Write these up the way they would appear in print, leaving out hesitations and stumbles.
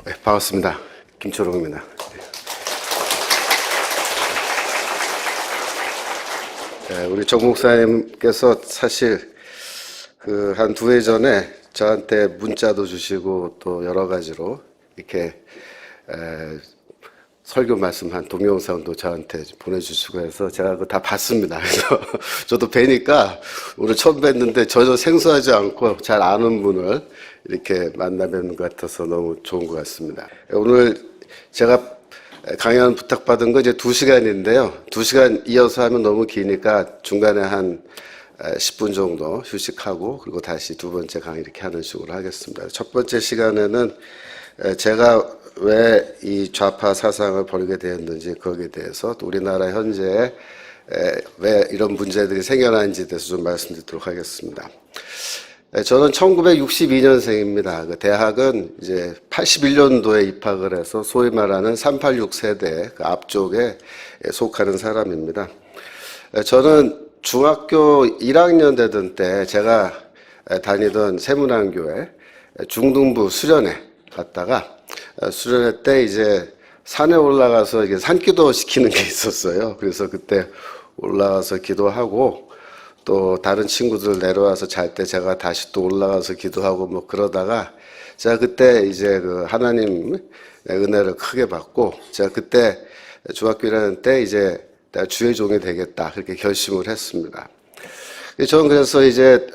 네, 반갑습니다. 김초롱입니다. 네, 우리 정 목사님께서 사실 한 2해 전에 저한테 문자도 주시고 또 여러 가지로 이렇게 설교 말씀 한 동영상도 저한테 보내주시고 해서 제가 그거 다 봤습니다. 그래서 저도 뵈니까 오늘 처음 뵀는데 전혀 생소하지 않고 잘 아는 분을 이렇게 만나 뵙는 것 같아서 너무 좋은 것 같습니다. 오늘 제가 강연 부탁받은 거 이제 2시간인데요. 2시간 이어서 하면 너무 기니까 중간에 한 10분 정도 휴식하고 그리고 다시 두 번째 강의 이렇게 하는 식으로 하겠습니다. 첫 번째 시간에는 제가 왜 이 좌파 사상을 벌이게 되었는지 거기에 대해서 또 우리나라 현재 왜 이런 문제들이 생겨난지에 대해서 좀 말씀드리도록 하겠습니다. 저는 1962년생입니다. 대학은 이제 81년도에 입학을 해서 소위 말하는 386 세대 그 앞쪽에 속하는 사람입니다. 저는 중학교 1학년 되던 때 제가 다니던 세문안교회 중등부 수련회 갔다가 수련회 때 이제 산에 올라가서 이게 산기도 시키는 게 있었어요. 그래서 그때 올라가서 기도하고 또 다른 친구들 내려와서 잘 때 제가 다시 또 올라가서 기도하고 뭐 그러다가 제가 그때 이제 그 하나님 은혜를 크게 받고 제가 그때 중학교 1학년 때 이제 내가 주의 종이 되겠다 그렇게 결심을 했습니다. 저는 그래서 이제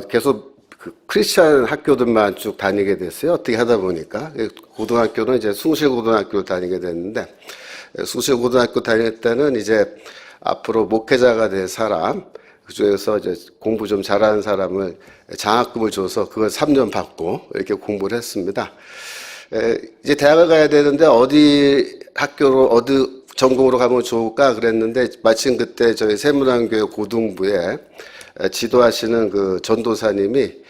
계속 그 크리스찬 학교들만 쭉 다니게 됐어요. 어떻게 하다 보니까 고등학교는 이제 숭실고등학교를 다니게 됐는데 숭실고등학교 다닐 때는 이제 앞으로 목회자가 될 사람 그중에서 이제 공부 좀 잘하는 사람을 장학금을 줘서 그걸 3년 받고 이렇게 공부를 했습니다. 이제 대학을 가야 되는데 어디 학교로 어디 전공으로 가면 좋을까 그랬는데 마침 그때 저희 세문안교회 고등부에 지도하시는 그 전도사님이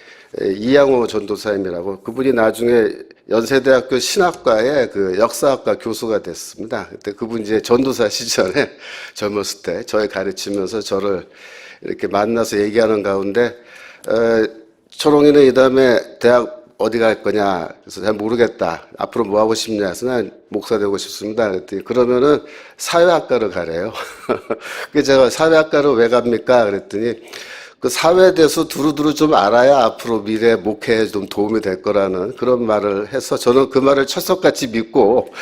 이양호 전도사님이라고 그분이 나중에 연세대학교 신학과의 그 역사학과 교수가 됐습니다. 그때 그분 이제 전도사 시절에 젊었을 때 저를 가르치면서 저를 이렇게 만나서 얘기하는 가운데 초롱이는 이 다음에 대학 어디 갈 거냐 그래서 잘 모르겠다 앞으로 뭐 하고 싶냐 그래서 난 목사 되고 싶습니다 그랬더니 그러면은 사회학과를 가래요. 그래서 제가 사회학과를 왜 갑니까 그랬더니 그 사회에 대해서 두루두루 좀 알아야 앞으로 미래 목회에 좀 도움이 될 거라는 그런 말을 해서 저는 그 말을 철석같이 믿고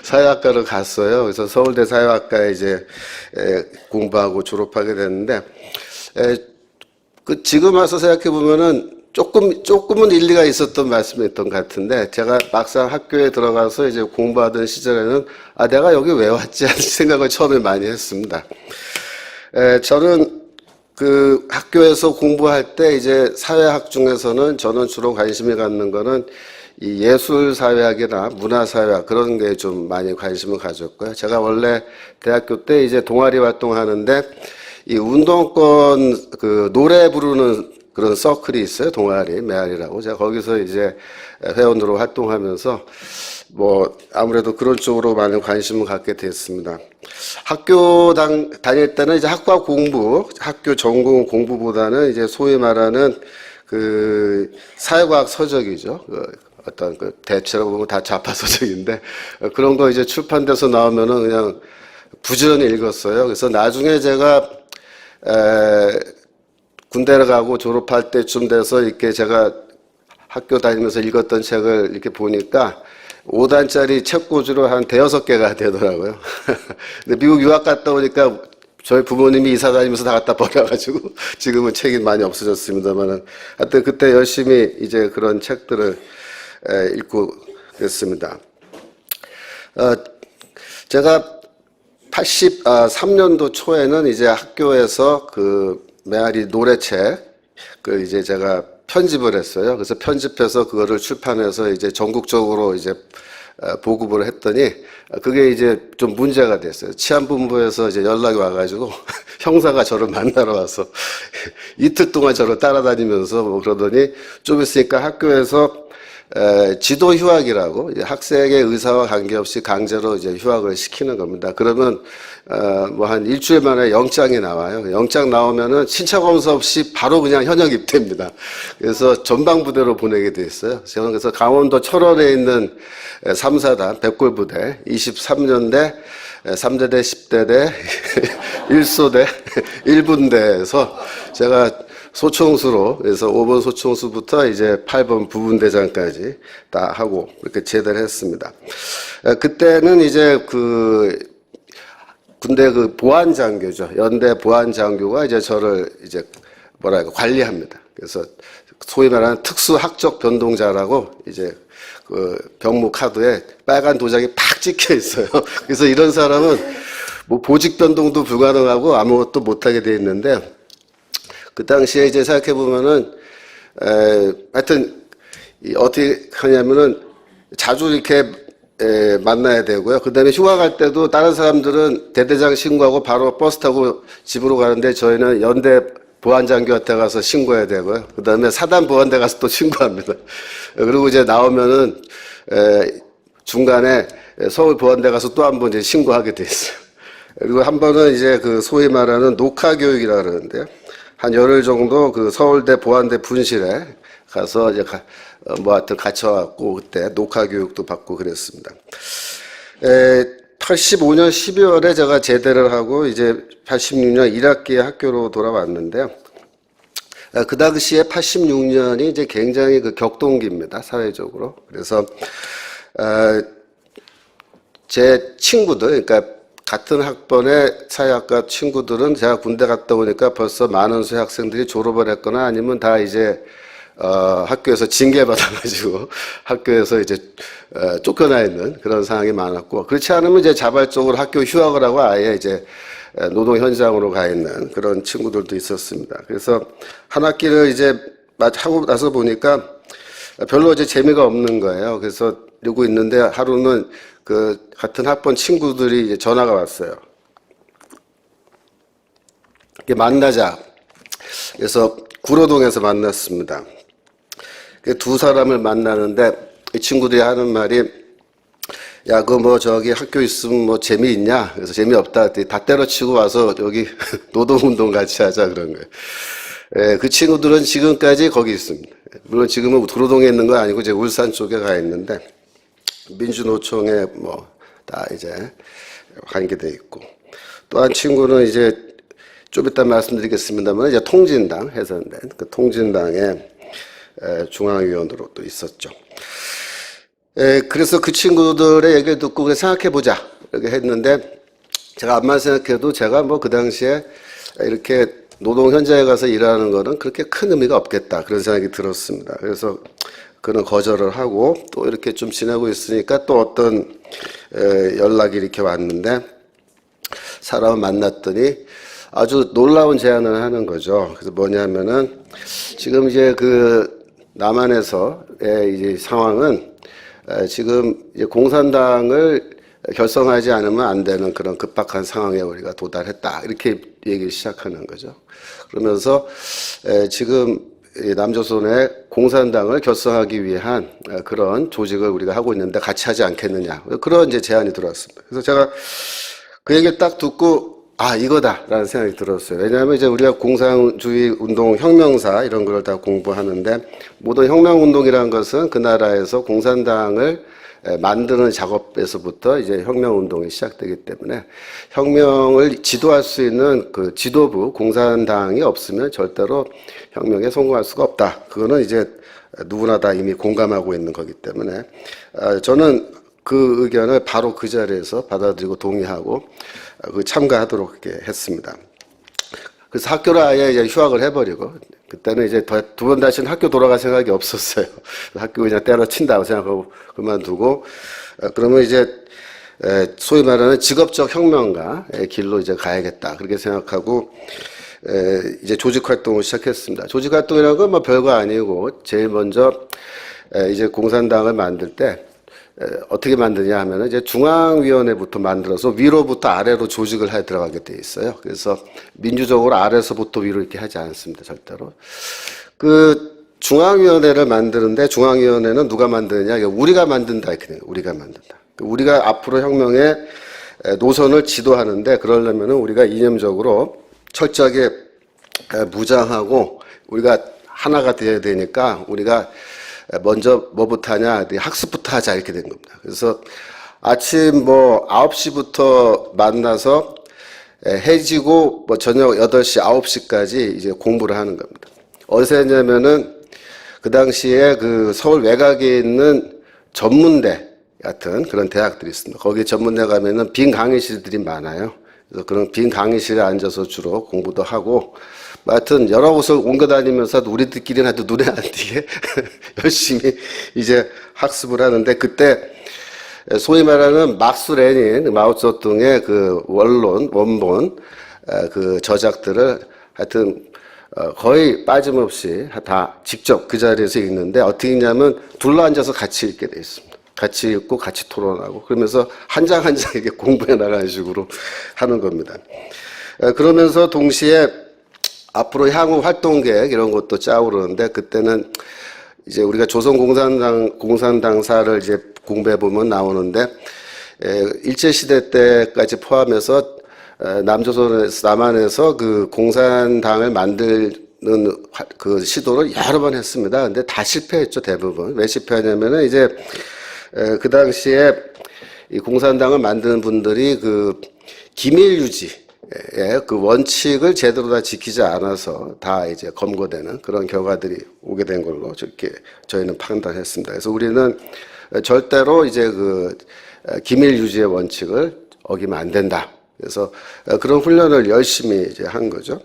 사회학과를 갔어요. 그래서 서울대 사회학과에 이제 공부하고 졸업하게 됐는데 그 지금 와서 생각해 보면은 조금은 일리가 있었던 말씀이었던 것 같은데 제가 막상 학교에 들어가서 이제 공부하던 시절에는 내가 여기 왜 왔지 하는 생각을 처음에 많이 했습니다. 저는 그 학교에서 공부할 때 이제 사회학 중에서는 저는 주로 관심이 갖는 거는 이 예술사회학이나 문화사회학 그런 게 좀 많이 관심을 가졌고요. 제가 원래 대학교 때 이제 동아리 활동하는데 이 운동권 그 노래 부르는 그런 서클이 있어요. 동아리, 메아리라고. 제가 거기서 이제 회원으로 활동하면서 뭐 아무래도 그런 쪽으로 많은 관심을 갖게 됐습니다. 학교 다닐 때는 이제 학과 공부, 학교 전공 공부보다는 이제 소위 말하는 그 사회과학 서적이죠. 어떤 그 대체로 보면 다 좌파 서적인데 그런 거 이제 출판돼서 나오면은 그냥 부지런히 읽었어요. 그래서 나중에 제가 군대를 가고 졸업할 때쯤 돼서 이렇게 제가 학교 다니면서 읽었던 책을 이렇게 보니까 5단짜리 책꽂이로 한 5-6개가 되더라고요. 근데 미국 유학 갔다 오니까 저희 부모님이 이사 다니면서 다 갖다 버려가지고 지금은 책이 많이 없어졌습니다만 하여튼 그때 열심히 이제 그런 책들을 읽고 그랬습니다. 제가 83년도 초에는 이제 학교에서 그 메아리 노래책 그 이제 제가 편집을 했어요. 그래서 편집해서 그거를 출판해서 이제 전국적으로 이제 보급을 했더니 그게 이제 좀 문제가 됐어요. 치안본부에서 이제 연락이 와가지고 형사가 저를 만나러 와서 이틀 동안 저를 따라다니면서 뭐 그러더니 좀 있으니까 학교에서 지도 휴학이라고 이제 학생의 의사와 관계없이 강제로 이제 휴학을 시키는 겁니다. 그러면 뭐 한 일주일 만에 영장이 나와요. 영장 나오면은 신청 검사 없이 바로 그냥 현역 입대입니다. 그래서 전방부대로 보내게 돼 있어요. 저는 그래서 강원도 철원에 있는 3사단 백골부대 23년대 3대대 10대대 1소대 1분대에서 제가 소총수로, 그래서 5번 소총수부터 이제 8번 부분대장까지 다 하고 이렇게 제대를 했습니다. 그때는 이제 군대 보안장교죠. 연대 보안장교가 이제 저를 이제 관리합니다. 그래서 소위 말하는 특수학적 변동자라고 이제 병무 카드에 빨간 도장이 팍 찍혀 있어요. 그래서 이런 사람은 뭐 보직 변동도 불가능하고 아무것도 못하게 돼 있는데, 그 당시에 이제 생각해 보면은, 하여튼, 어떻게 하냐면은 자주 이렇게 만나야 되고요. 그 다음에 휴가 갈 때도 다른 사람들은 대대장 신고하고 바로 버스 타고 집으로 가는데 저희는 연대 보안장교한테 가서 신고해야 되고요. 그 다음에 사단 보안대 가서 또 신고합니다. 그리고 이제 나오면은, 중간에 서울 보안대 가서 또 한 번 이제 신고하게 돼 있어요. 그리고 한 번은 이제 소위 말하는 녹화교육이라 그러는데요. 한 열흘 정도 서울대 보안대 분실에 가서 이제 뭐 하여튼 갇혀갖고 그때 녹화 교육도 받고 그랬습니다. 85년 12월에 제가 제대를 하고 이제 86년 1학기에 학교로 돌아왔는데요. 그 당시에 86년이 이제 굉장히 격동기입니다, 사회적으로. 그래서 제 친구들, 그러니까 같은 학번의 사회학과 친구들은 제가 군대 갔다 오니까 벌써 많은 수의 학생들이 졸업을 했거나 아니면 다 이제 학교에서 징계받아가지고 학교에서 이제 쫓겨나 있는 그런 상황이 많았고, 그렇지 않으면 이제 자발적으로 학교 휴학을 하고 아예 이제 노동 현장으로 가 있는 그런 친구들도 있었습니다. 그래서 한 학기를 이제 하고 나서 보니까 별로 이제 재미가 없는 거예요. 그래서 이러고 있는데 하루는 같은 학번 친구들이 이제 전화가 왔어요. 만나자. 그래서 구로동에서 만났습니다. 두 사람을 만나는데 이 친구들이 하는 말이, 야, 저기 학교 있으면 뭐 재미있냐? 그래서 재미없다. 다 때려치고 와서 여기 노동운동 같이 하자 그런 거예요. 그 친구들은 지금까지 거기 있습니다. 물론 지금은 구로동에 있는 건 아니고 이제 울산 쪽에 가 있는데, 민주노총에 다 이제 관계돼 있고, 또 한 친구는 이제 좀 이따 말씀드리겠습니다만 이제 통진당 해산된 그 통진당의 중앙위원으로 또 있었죠. 그래서 그 친구들의 얘기를 듣고 그래 생각해보자 이렇게 했는데, 제가 암만 생각해도 제가 그 당시에 이렇게 노동 현장에 가서 일하는 거는 그렇게 큰 의미가 없겠다 그런 생각이 들었습니다. 그래서 그는 거절을 하고 또 이렇게 좀 지내고 있으니까 또 어떤 연락이 이렇게 왔는데, 사람을 만났더니 아주 놀라운 제안을 하는 거죠. 그래서 뭐냐면은 지금 이제 남한에서의 이제 상황은 지금 이제 공산당을 결성하지 않으면 안 되는 그런 급박한 상황에 우리가 도달했다 이렇게 얘기를 시작하는 거죠. 그러면서 지금 남조선의 공산당을 결성하기 위한 그런 조직을 우리가 하고 있는데 같이 하지 않겠느냐, 그런 이제 제안이 들어왔습니다. 그래서 제가 그 얘기를 딱 듣고 이거다라는 생각이 들었어요. 왜냐하면 이제 우리가 공산주의 운동 혁명사 이런 걸 다 공부하는데, 모든 혁명운동이라는 것은 그 나라에서 공산당을 만드는 작업에서부터 이제 혁명운동이 시작되기 때문에 혁명을 지도할 수 있는 그 지도부 공산당이 없으면 절대로 혁명에 성공할 수가 없다. 그거는 이제 누구나 다 이미 공감하고 있는 거기 때문에 저는 그 의견을 바로 그 자리에서 받아들이고 동의하고 참가하도록 이렇게 했습니다. 그래서 학교를 아예 이제 휴학을 해버리고, 그때는 이제 두 번 다시는 학교 돌아갈 생각이 없었어요. 학교 그냥 때려친다고 생각하고 그만두고, 그러면 이제 소위 말하는 직업적 혁명가의 길로 이제 가야겠다 그렇게 생각하고 이제 조직 활동을 시작했습니다. 조직 활동이라는 건 별거 아니고, 제일 먼저 이제 공산당을 만들 때 어떻게 만드냐 하면은 이제 중앙위원회부터 만들어서 위로부터 아래로 조직을 해 들어가게 돼 있어요. 그래서 민주적으로 아래서부터 위로 이렇게 하지 않습니다, 절대로. 중앙위원회를 만드는데 중앙위원회는 누가 만드느냐? 이게 우리가 만든다 이렇게 돼요. 우리가 만든다. 우리가 앞으로 혁명의 노선을 지도하는데 그러려면은 우리가 이념적으로 철저하게 무장하고 우리가 하나가 되어야 되니까 우리가 먼저 뭐부터 하냐? 학습부터 하자 이렇게 된 겁니다. 그래서 아침 뭐 9시부터 만나서 해지고 뭐 저녁 8시, 9시까지 이제 공부를 하는 겁니다. 어디서 했냐면은 그 당시에 그 서울 외곽에 있는 전문대 같은 그런 대학들이 있습니다. 거기 전문대 가면은 빈 강의실들이 많아요. 그래서 그런 빈 강의실에 앉아서 주로 공부도 하고, 하여튼 여러 곳을 옮겨 다니면서 우리들끼리는 하여튼 눈에 안 띄게 열심히 이제 학습을 하는데, 그때 소위 말하는 막스 레닌, 마오쩌둥의 그 원론, 원본, 그 저작들을 하여튼 거의 빠짐없이 다 직접 그 자리에서 읽는데, 어떻게 읽냐면 둘러앉아서 같이 읽게 돼 있습니다. 같이 읽고 같이 토론하고 그러면서 한 장 한 장 이렇게 공부해 나가는 식으로 하는 겁니다. 그러면서 동시에 앞으로 향후 활동 계획 이런 것도 짜고 그러는데, 그때는 이제 우리가 공산당사를 이제 공부해 보면 나오는데, 일제시대 때까지 포함해서 남조선에서, 남한에서 그 공산당을 만드는 그 시도를 여러 번 했습니다. 근데 다 실패했죠, 대부분. 왜 실패하냐면은 이제 그 당시에 이 공산당을 만드는 분들이 그 기밀 유지의 그 원칙을 제대로 다 지키지 않아서 다 이제 검거되는 그런 결과들이 오게 된 걸로 이렇게 저희는 판단했습니다. 그래서 우리는 절대로 이제 그 기밀 유지의 원칙을 어기면 안 된다. 그래서 그런 훈련을 열심히 이제 한 거죠.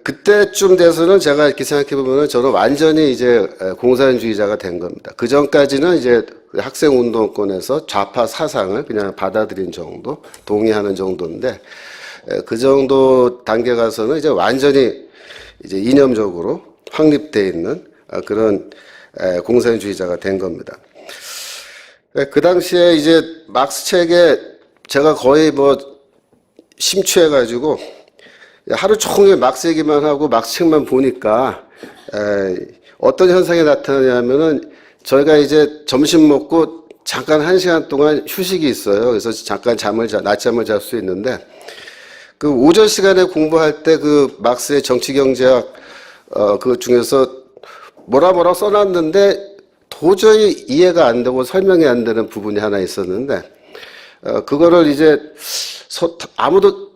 그때쯤 돼서는 제가 이렇게 생각해 보면은 저는 완전히 이제 공산주의자가 된 겁니다. 그 전까지는 이제 학생 운동권에서 좌파 사상을 그냥 받아들인 정도, 동의하는 정도인데, 그 정도 단계 가서는 이제 완전히 이제 이념적으로 확립되어 있는 그런 공산주의자가 된 겁니다. 그 당시에 이제 막스 책에 제가 거의 뭐 심취해가지고 하루 종일 막스 얘기만 하고 막스 책만 보니까 어떤 현상이 나타나냐면은, 저희가 이제 점심 먹고 잠깐 1시간 동안 휴식이 있어요. 그래서 잠깐 낮잠을 잘 수 있는데, 그 오전 시간에 공부할 때 그 막스의 정치경제학 그 중에서 뭐라 써놨는데 도저히 이해가 안 되고 설명이 안 되는 부분이 하나 있었는데, 그거를 이제 아무도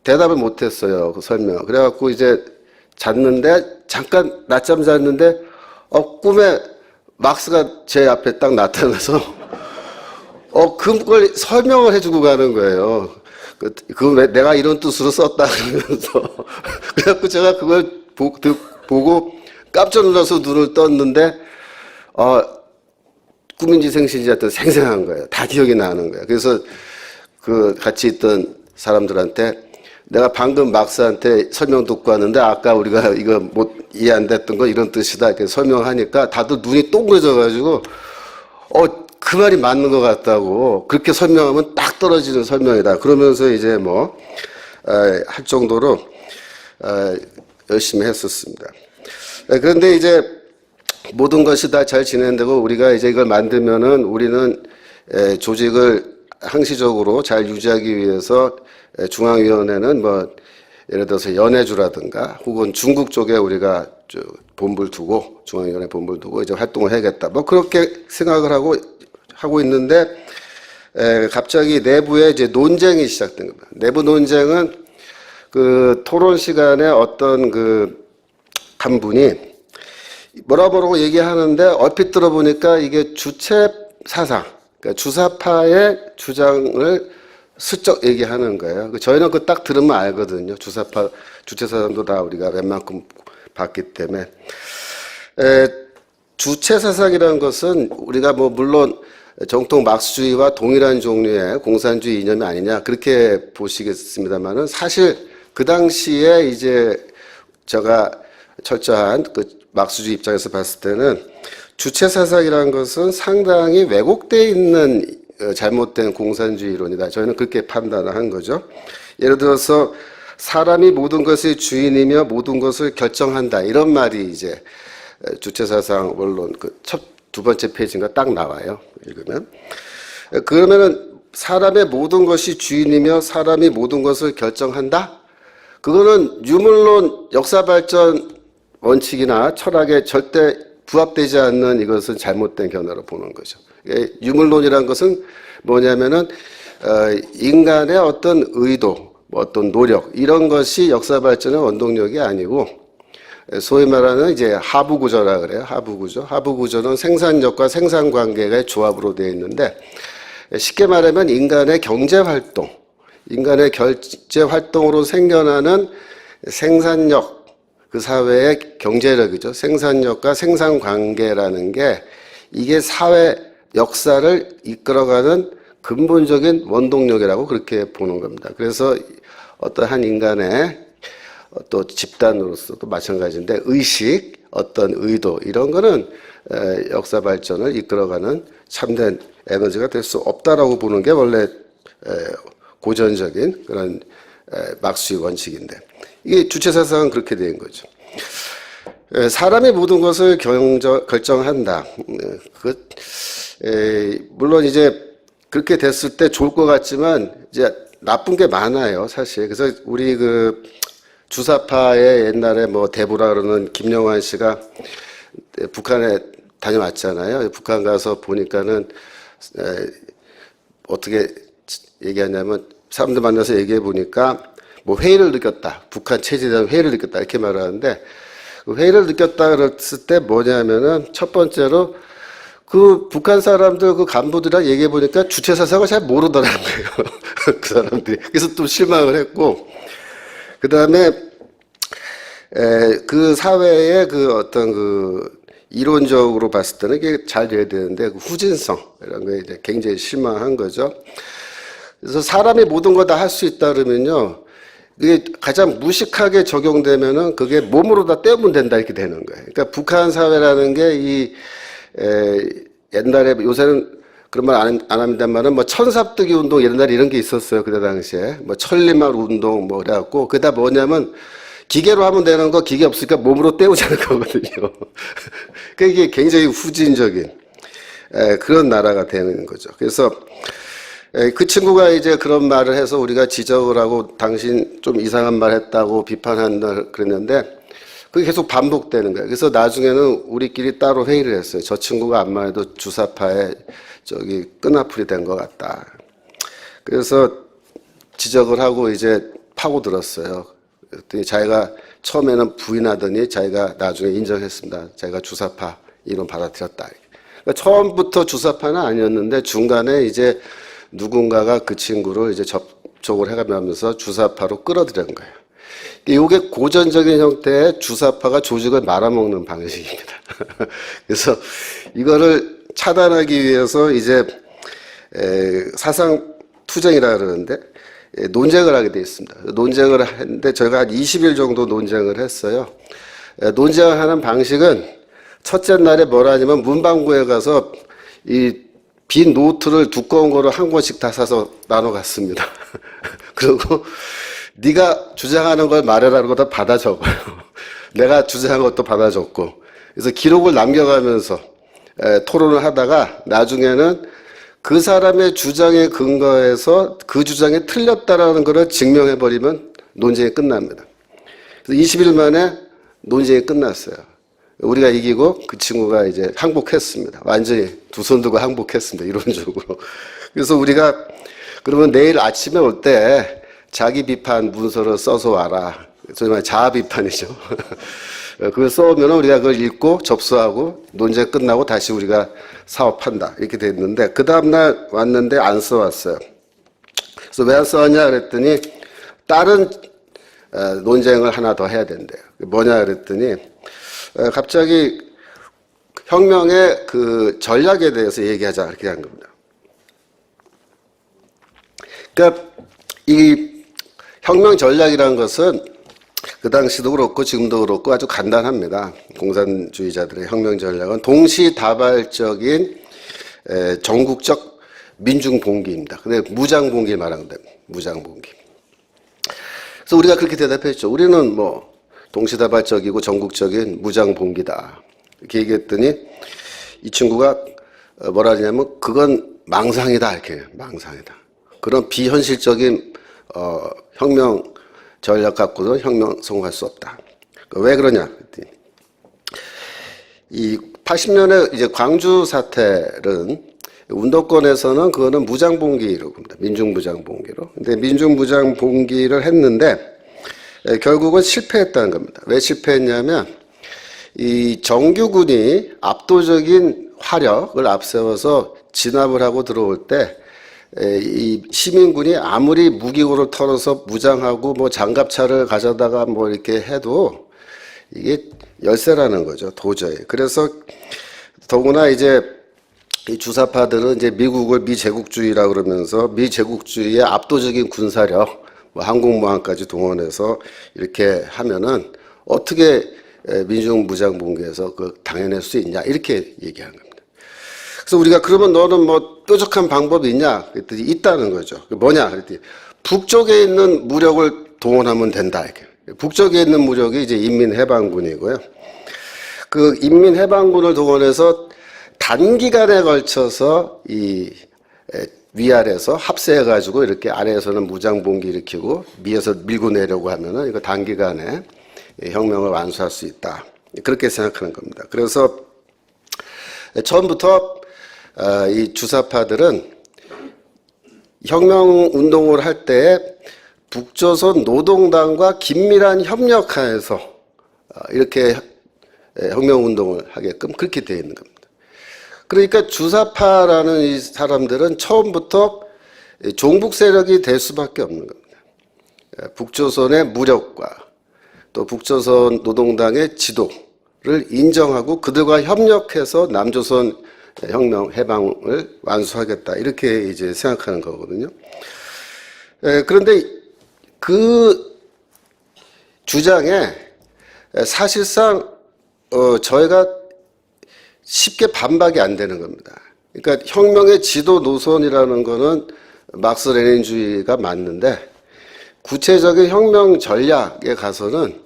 대답을 못했어요, 그 설명. 그래갖고 이제 잤는데, 잠깐 낮잠 잤는데, 꿈에 막스가 제 앞에 딱 나타나서, 그걸 설명을 해주고 가는 거예요. 왜 내가 이런 뜻으로 썼다 그러면서. 그래갖고 제가 그걸 보고 깜짝 놀라서 눈을 떴는데, 꿈인지 생신인지 하여튼 생생한 거예요. 다 기억이 나는 거예요. 그래서 그 같이 있던 사람들한테, 내가 방금 막스한테 설명 듣고 왔는데 아까 우리가 이거 못 이해 안 됐던 거 이런 뜻이다 이렇게 설명하니까 다들 눈이 동그래져가지고 그 말이 맞는 것 같다고, 그렇게 설명하면 딱 떨어지는 설명이다 그러면서 이제 뭐 할 정도로 열심히 했었습니다. 그런데 이제 모든 것이 다 잘 진행되고 우리가 이제 이걸 만들면은 우리는 조직을 항시적으로 잘 유지하기 위해서 중앙위원회는 뭐 예를 들어서 연해주라든가 혹은 중국 쪽에 우리가 본부를 두고, 중앙위원회 본부를 두고 이제 활동을 해야겠다, 뭐 그렇게 생각을 하고 있는데, 갑자기 내부에 이제 논쟁이 시작된 겁니다. 내부 논쟁은 그 토론 시간에 어떤 한 분이 뭐라고 얘기하는데, 얼핏 들어보니까 이게 주체 사상, 그러니까 주사파의 주장을 슬쩍 얘기하는 거예요. 저희는 딱 들으면 알거든요. 주사파, 주체사상도 다 우리가 웬만큼 봤기 때문에. 주체사상이라는 것은 우리가 뭐 물론 정통 막스주의와 동일한 종류의 공산주의 이념이 아니냐 그렇게 보시겠습니다만은, 사실 그 당시에 이제 제가 철저한 그 막스주의 입장에서 봤을 때는 주체사상이라는 것은 상당히 왜곡되어 있는 잘못된 공산주의 이론이다. 저희는 그렇게 판단을 한 거죠. 예를 들어서 사람이 모든 것의 주인이며 모든 것을 결정한다, 이런 말이 이제 주체사상 원론 그 두 번째 페이지인가 딱 나와요. 읽으면. 그러면은 사람의 모든 것이 주인이며 사람이 모든 것을 결정한다? 그거는 유물론 역사발전 원칙이나 철학에 절대 부합되지 않는 이것은 잘못된 견해로 보는 거죠. 유물론이라는 것은 뭐냐면은 인간의 어떤 의도, 뭐 어떤 노력 이런 것이 역사발전의 원동력이 아니고 소위 말하는 이제 하부구조라 그래요. 하부구조. 하부구조는 생산력과 생산관계의 조합으로 되어 있는데 쉽게 말하면 인간의 경제활동, 인간의 경제활동으로 생겨나는 생산력, 그 사회의 경제력이죠. 생산력과 생산관계라는 게 이게 사회 역사를 이끌어가는 근본적인 원동력이라고 그렇게 보는 겁니다. 그래서 어떤 한 인간의 또 집단으로서도 마찬가지인데 의식, 어떤 의도 이런 거는 역사 발전을 이끌어가는 참된 에너지가 될 수 없다라고 보는 게 원래 고전적인 그런 막수의 원칙인데 이게 주체사상은 그렇게 된 거죠. 사람이 모든 것을 결정한다. 물론 이제 그렇게 됐을 때 좋을 것 같지만 이제 나쁜 게 많아요, 사실. 그래서 우리 그 주사파의 옛날에 뭐 대부라 그러는 김영환 씨가 북한에 다녀왔잖아요. 북한 가서 보니까는 어떻게 얘기하냐면 사람들 만나서 얘기해 보니까 뭐 회의를 느꼈다. 북한 체제에 대한 회의를 느꼈다. 이렇게 말하는데 그 회의를 느꼈다 그랬을 때 뭐냐면은 첫 번째로 그 북한 사람들 그 간부들이랑 얘기해 보니까 주체사상을 잘 모르더라고요. 그 사람들이. 그래서 또 실망을 했고 그 다음에 그 사회의 그 어떤 그 이론적으로 봤을 때는 이게 잘 돼야 되는데 그 후진성 이런 거에 이제 굉장히 실망한 거죠. 그래서 사람이 모든 거 다 할 수 있다 그러면요, 이게 가장 무식하게 적용되면은 그게 몸으로 다 때우면 된다 이렇게 되는 거예요. 그러니까 북한 사회라는 게 옛날에 요새는 그런 말 안 합니다만은 뭐 천삽뜨기 운동 옛날에 이런 게 있었어요. 그때 당시에 뭐 천리말 운동 뭐 그래갖고 그다 뭐냐면 기계로 하면 되는 거 기계 없으니까 몸으로 때우자는 거거든요. 그러니까 이게 굉장히 후진적인 그런 나라가 되는 거죠. 그래서 그 친구가 이제 그런 말을 해서 우리가 지적을 하고 당신 좀 이상한 말 했다고 비판한다 그랬는데 그게 계속 반복되는 거예요. 그래서 나중에는 우리끼리 따로 회의를 했어요. 저 친구가 암만 해도 주사파에 끈아풀이 된 것 같다. 그래서 지적을 하고 이제 파고들었어요. 그랬더니 자기가 처음에는 부인하더니 자기가 나중에 인정했습니다. 자기가 주사파 이론 받아들였다. 그러니까 처음부터 주사파는 아니었는데 중간에 이제 누군가가 그 친구를 이제 접촉을 해가면서 주사파로 끌어들인 거예요. 이게 고전적인 형태의 주사파가 조직을 말아먹는 방식입니다. 그래서 이거를 차단하기 위해서 이제 사상 투쟁이라 그러는데 논쟁을 하게 돼 있습니다. 논쟁을 했는데 저희가 한 20일 정도 논쟁을 했어요. 논쟁을 하는 방식은 첫째 날에 뭐라 하냐면 문방구에 가서 이 빈 노트를 두꺼운 거를 한 권씩 다 사서 나눠 갔습니다. 그리고 네가 주장하는 걸 말해라는 것도 받아 적어요. 내가 주장한 것도 받아 적고. 그래서 기록을 남겨가면서 토론을 하다가 나중에는 그 사람의 주장에 근거해서 그 주장이 틀렸다라는 것을 증명해버리면 논쟁이 끝납니다. 그래서 20일 만에 논쟁이 끝났어요. 우리가 이기고 그 친구가 이제 항복했습니다. 완전히 두 손 들고 항복했습니다. 이론적으로. 그래서 우리가 그러면 내일 아침에 올 때 자기 비판 문서를 써서 와라. 소위 말해 자아 비판이죠. 그걸 써오면 우리가 그걸 읽고 접수하고 논쟁 끝나고 다시 우리가 사업한다. 이렇게 됐는데 그 다음날 왔는데 안 써왔어요. 그래서 왜 안 써왔냐 그랬더니 다른 논쟁을 하나 더 해야 된대요. 뭐냐 그랬더니 갑자기 혁명의 그 전략에 대해서 얘기하자 이렇게 한 겁니다. 그러니까 이 혁명 전략이라는 것은 그 당시도 그렇고 지금도 그렇고 아주 간단합니다. 공산주의자들의 혁명 전략은 동시다발적인 전국적 민중봉기입니다. 근데 무장봉기 말하는 겁니다. 무장봉기. 그래서 우리가 그렇게 대답했죠. 우리는 뭐 동시다발적이고 전국적인 무장봉기다. 이렇게 얘기했더니 이 친구가 뭐라 하냐면 그건 망상이다 이렇게 망상이다. 그런 비현실적인 혁명 전략 갖고는 혁명 성공할 수 없다. 왜 그러냐? 그랬더니 이 80년에 이제 광주 사태는 운동권에서는 그거는 무장봉기라고 합니다. 민중무장봉기로. 근데 민중무장봉기를 했는데 결국은 실패했다는 겁니다. 왜 실패했냐면 이 정규군이 압도적인 화력을 앞세워서 진압을 하고 들어올 때 이 시민군이 아무리 무기고를 털어서 무장하고 뭐 장갑차를 가져다가 뭐 이렇게 해도 이게 열세라는 거죠, 도저히. 그래서 더구나 이제 이 주사파들은 이제 미국을 미제국주의라 그러면서 미제국주의의 압도적인 군사력, 뭐 항공모함까지 동원해서 이렇게 하면은 어떻게 민중무장봉기에서 그 당해낼 수 있냐 이렇게 얘기한 겁니다. 그래서 우리가 그러면 너는 뭐 뾰족한 방법이 있냐? 그랬더니 있다는 거죠. 뭐냐? 그랬더니 북쪽에 있는 무력을 동원하면 된다. 이렇게. 북쪽에 있는 무력이 이제 인민해방군이고요. 그 인민해방군을 동원해서 단기간에 걸쳐서 이 위아래에서 합세해가지고 이렇게 아래에서는 무장봉기 일으키고 위에서 밀고 내려고 하면은 이거 단기간에 혁명을 완수할 수 있다. 그렇게 생각하는 겁니다. 그래서 처음부터 이 주사파들은 혁명 운동을 할 때 북조선 노동당과 긴밀한 협력하에서 이렇게 혁명 운동을 하게끔 그렇게 되어 있는 겁니다. 그러니까 주사파라는 이 사람들은 처음부터 종북 세력이 될 수밖에 없는 겁니다. 북조선의 무력과 또 북조선 노동당의 지도를 인정하고 그들과 협력해서 남조선 혁명 해방을 완수하겠다 이렇게 이제 생각하는 거거든요. 그런데 그 주장에 사실상 저희가 쉽게 반박이 안 되는 겁니다. 그러니까 혁명의 지도 노선이라는 거는 막스 레닌주의가 맞는데 구체적인 혁명 전략에 가서는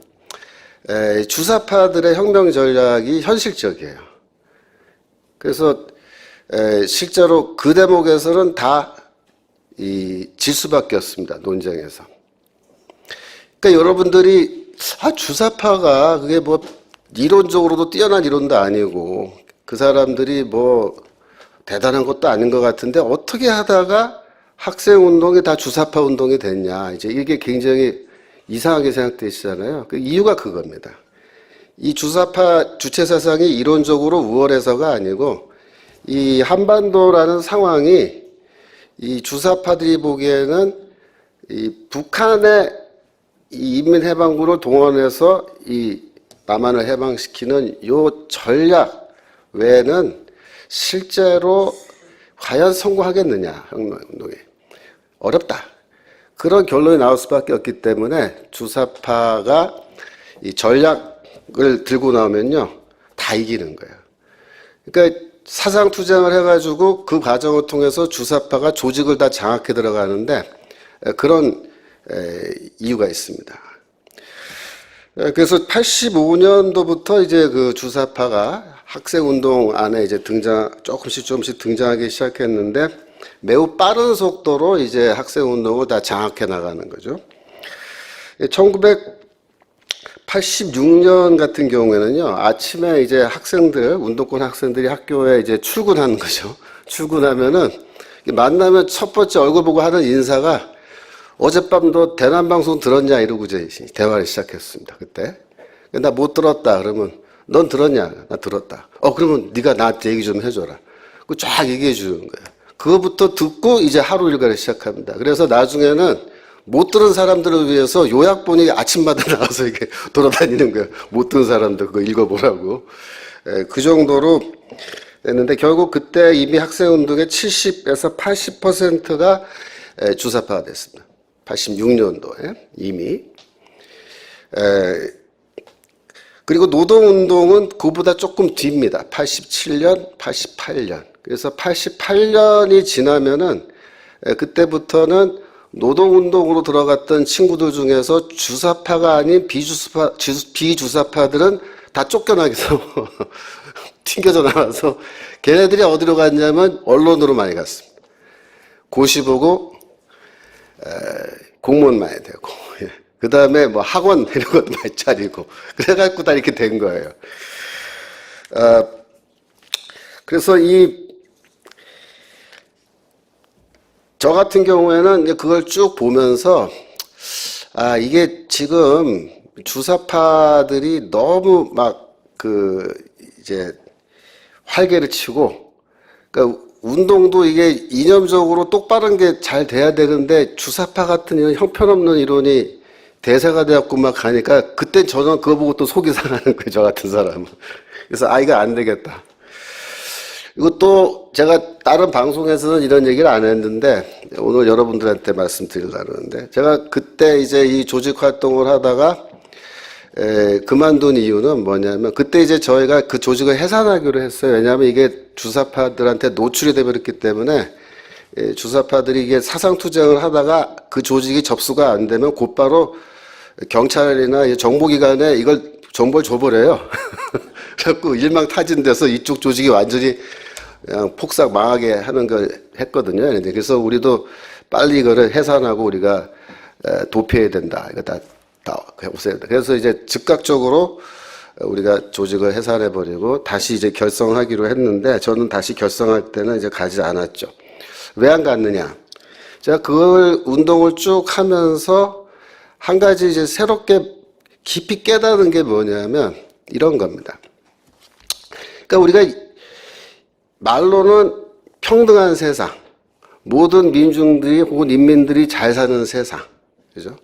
주사파들의 혁명 전략이 현실적이에요. 그래서 실제로 그 대목에서는 다 질 수밖에 없습니다. 논쟁에서. 그러니까 여러분들이 주사파가 그게 뭐 이론적으로도 뛰어난 이론도 아니고 그 사람들이 뭐 대단한 것도 아닌 것 같은데 어떻게 하다가 학생 운동이 다 주사파 운동이 됐냐. 이제 이게 굉장히 이상하게 생각되시잖아요. 그 이유가 그겁니다. 이 주사파 주체 사상이 이론적으로 우월해서가 아니고 이 한반도라는 상황이 이 주사파들이 보기에는 이 북한의 이 인민해방군을 동원해서 이 남한을 해방시키는 요 전략 외에는 실제로 과연 성공하겠느냐, 혁명운동이. 어렵다. 그런 결론이 나올 수밖에 없기 때문에 주사파가 이 전략을 들고 나오면요, 다 이기는 거예요. 그러니까 사상투쟁을 해가지고 그 과정을 통해서 주사파가 조직을 다 장악해 들어가는데 그런 이유가 있습니다. 그래서 85년도부터 이제 그 주사파가 학생운동 안에 이제 조금씩 등장하기 시작했는데 매우 빠른 속도로 이제 학생운동을 다 장악해 나가는 거죠. 1986년 같은 경우에는요, 아침에 이제 운동권 학생들이 학교에 이제 출근하는 거죠. 출근하면은 만나면 첫 번째 얼굴 보고 하는 인사가 어젯밤 너 대남방송 들었냐 이러고 이제 대화를 시작했습니다. 그때. 나 못 들었다. 그러면 넌 들었냐? 나 들었다. 그러면 네가 나한테 얘기 좀 해줘라. 그 쫙 얘기해 주는 거예요. 그거부터 듣고 이제 하루 일과를 시작합니다. 그래서 나중에는 못 들은 사람들을 위해서 요약본이 아침마다 나와서 이렇게 돌아다니는 거예요. 못 들은 사람들 그거 읽어보라고. 그 정도로 됐는데 결국 그때 이미 학생운동의 70에서 80%가 주사파가 됐습니다. 86년도에 이미. 그리고 노동운동은 그보다 조금 뒤입니다. 87년, 88년. 그래서 88년이 지나면은 그때부터는 노동운동으로 들어갔던 친구들 중에서 주사파가 아닌 비주사파들은 다 쫓겨나기서 튕겨져 나와서 걔네들이 어디로 갔냐면 언론으로 많이 갔습니다. 고시 보고 공무원 많이 되고 그 다음에 뭐 학원 이런 것도 많이 차리고 그래갖고 다 이렇게 된 거예요. 그래서 저 같은 경우에는 이제 그걸 쭉 보면서 이게 지금 주사파들이 너무 막 이제 활개를 치고, 그러니까 운동도 이게 이념적으로 똑바른 게 잘 돼야 되는데 주사파 같은 이런 형편없는 이론이 대세가 되었고 막 가니까 그때 저는 그거 보고 또 속이 상하는 거예요, 저 같은 사람은. 그래서 이거 안 되겠다. 이것도 제가 다른 방송에서는 이런 얘기를 안 했는데 오늘 여러분들한테 말씀드리려고 하는데, 제가 그때 이제 이 조직 활동을 하다가 그만둔 이유는 뭐냐면, 그때 이제 저희가 그 조직을 해산하기로 했어요. 왜냐하면 이게 주사파들한테 노출이 되버렸기 때문에 주사파들이 이게 사상투쟁을 하다가 그 조직이 접수가 안 되면 곧바로 경찰이나 정보기관에 이걸 정보를 줘버려요. 그래갖고 일망타진돼서 이쪽 조직이 완전히 그냥 폭삭 망하게 하는 걸 했거든요. 그래서 우리도 빨리 이거를 해산하고 우리가 도피해야 된다. 이거 다 없애야 된다. 그래서 이제 즉각적으로 우리가 조직을 해산해버리고 다시 이제 결성하기로 했는데, 저는 다시 결성할 때는 이제 가지 않았죠. 왜 안 갔느냐? 제가 그걸 운동을 쭉 하면서 한 가지 이제 새롭게 깊이 깨달은 게 뭐냐면 이런 겁니다. 그러니까 우리가 말로는 평등한 세상, 모든 민중들이 혹은 인민들이 잘 사는 세상, 그죠?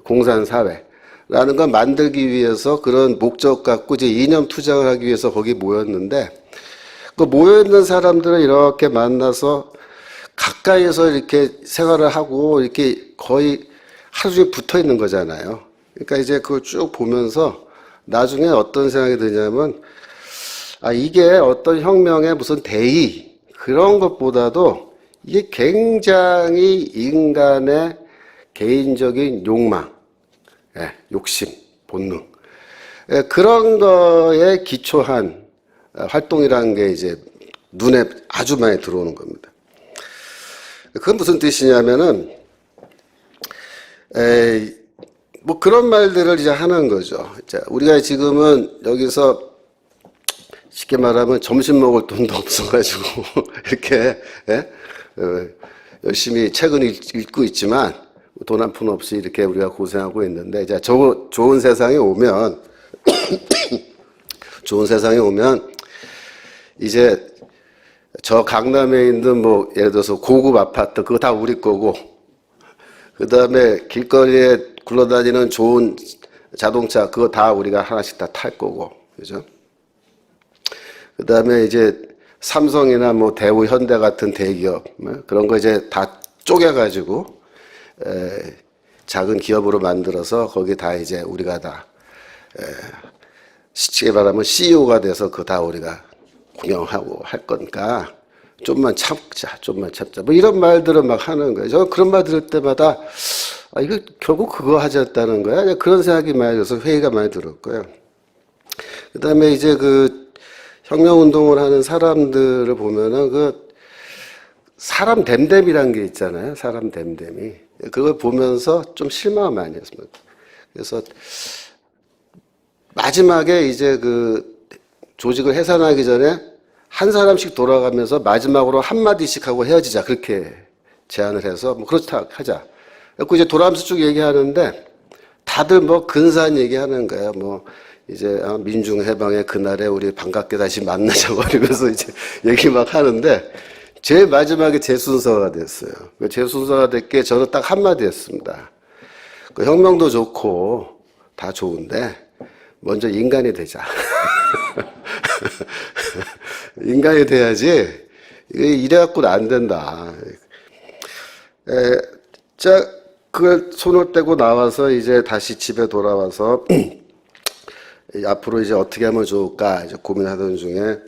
공산사회라는 걸 만들기 위해서 그런 목적 갖고 이제 이념 투쟁을 하기 위해서 거기 모였는데, 그 모여있는 사람들을 이렇게 만나서 가까이서 이렇게 생활을 하고 이렇게 거의 하루 종일 붙어 있는 거잖아요. 그러니까 이제 그걸 쭉 보면서 나중에 어떤 생각이 드냐면, 이게 어떤 혁명의 무슨 대의, 그런 것보다도 이게 굉장히 인간의 개인적인 욕망, 욕심, 본능, 그런 거에 기초한 활동이라는 게 이제 눈에 아주 많이 들어오는 겁니다. 그건 무슨 뜻이냐면은, 뭐 그런 말들을 이제 하는 거죠. 자, 우리가 지금은 여기서 쉽게 말하면 점심 먹을 돈도 없어가지고 이렇게 열심히 책은 읽고 있지만 돈 한 푼 없이 이렇게 우리가 고생하고 있는데, 이제 좋은 세상에 오면 좋은 세상에 오면 이제 저 강남에 있는 뭐 예를 들어서 고급 아파트 그거 다 우리 거고, 그 다음에 길거리에 굴러다니는 좋은 자동차 그거 다 우리가 하나씩 다 탈 거고, 그죠? 그 다음에 이제 삼성이나 뭐 대우, 현대 같은 대기업 그런 거 이제 다 쪼개가지고 작은 기업으로 만들어서 거기 다 이제 우리가 다 쉽게 말하면 CEO가 돼서 그거 다 우리가 운영하고 할 거니까 좀만 참자, 좀만 참자. 뭐 이런 말들을 막 하는 거예요. 저는 그런 말 들을 때마다 이거 결국 그거 하셨다는 거야? 그런 생각이 많이 들어서 회의가 많이 들었고요. 그 다음에 이제 그 혁명운동을 하는 사람들을 보면은 그 사람 댐댐이라는 게 있잖아요. 사람 댐댐이. 그걸 보면서 좀 실망을 많이 했습니다. 그래서 마지막에 이제 그 조직을 해산하기 전에 한 사람씩 돌아가면서 마지막으로 한마디씩 하고 헤어지자, 그렇게 제안을 해서 뭐 그렇다 하자. 그래서 이제 돌아가면서 쭉 얘기하는데 다들 뭐 근사한 얘기하는 거예요. 뭐 이제 민중 해방의 그날에 우리 반갑게 다시 만나자고 이러면서 이제 얘기 막 하는데, 제일 마지막에 제 순서가 됐어요. 제 순서가 됐기에 저는 딱 한마디 했습니다. 그 혁명도 좋고 다 좋은데 먼저 인간이 되자. 인간이 돼야지 이래갖고는 안 된다. 자, 그걸 손을 떼고 나와서 이제 다시 집에 돌아와서 앞으로 이제 어떻게 하면 좋을까 이제 고민하던 중에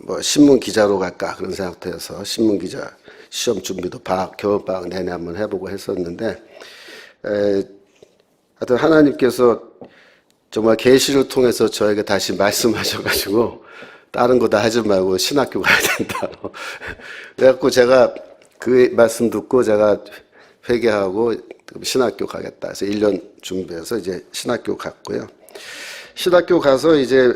뭐 신문 기자로 갈까 그런 생각도 해서 신문 기자 시험 준비도 겨울방학 내내 한번 해보고 했었는데, 하여튼 하나님께서 정말 계시를 통해서 저에게 다시 말씀하셔가지고 다른 거 다 하지 말고 신학교 가야 된다. 그래갖고 제가 그 말씀 듣고 제가 회개하고 신학교 가겠다. 그래서 1년 준비해서 이제 신학교 갔고요. 신학교 가서 이제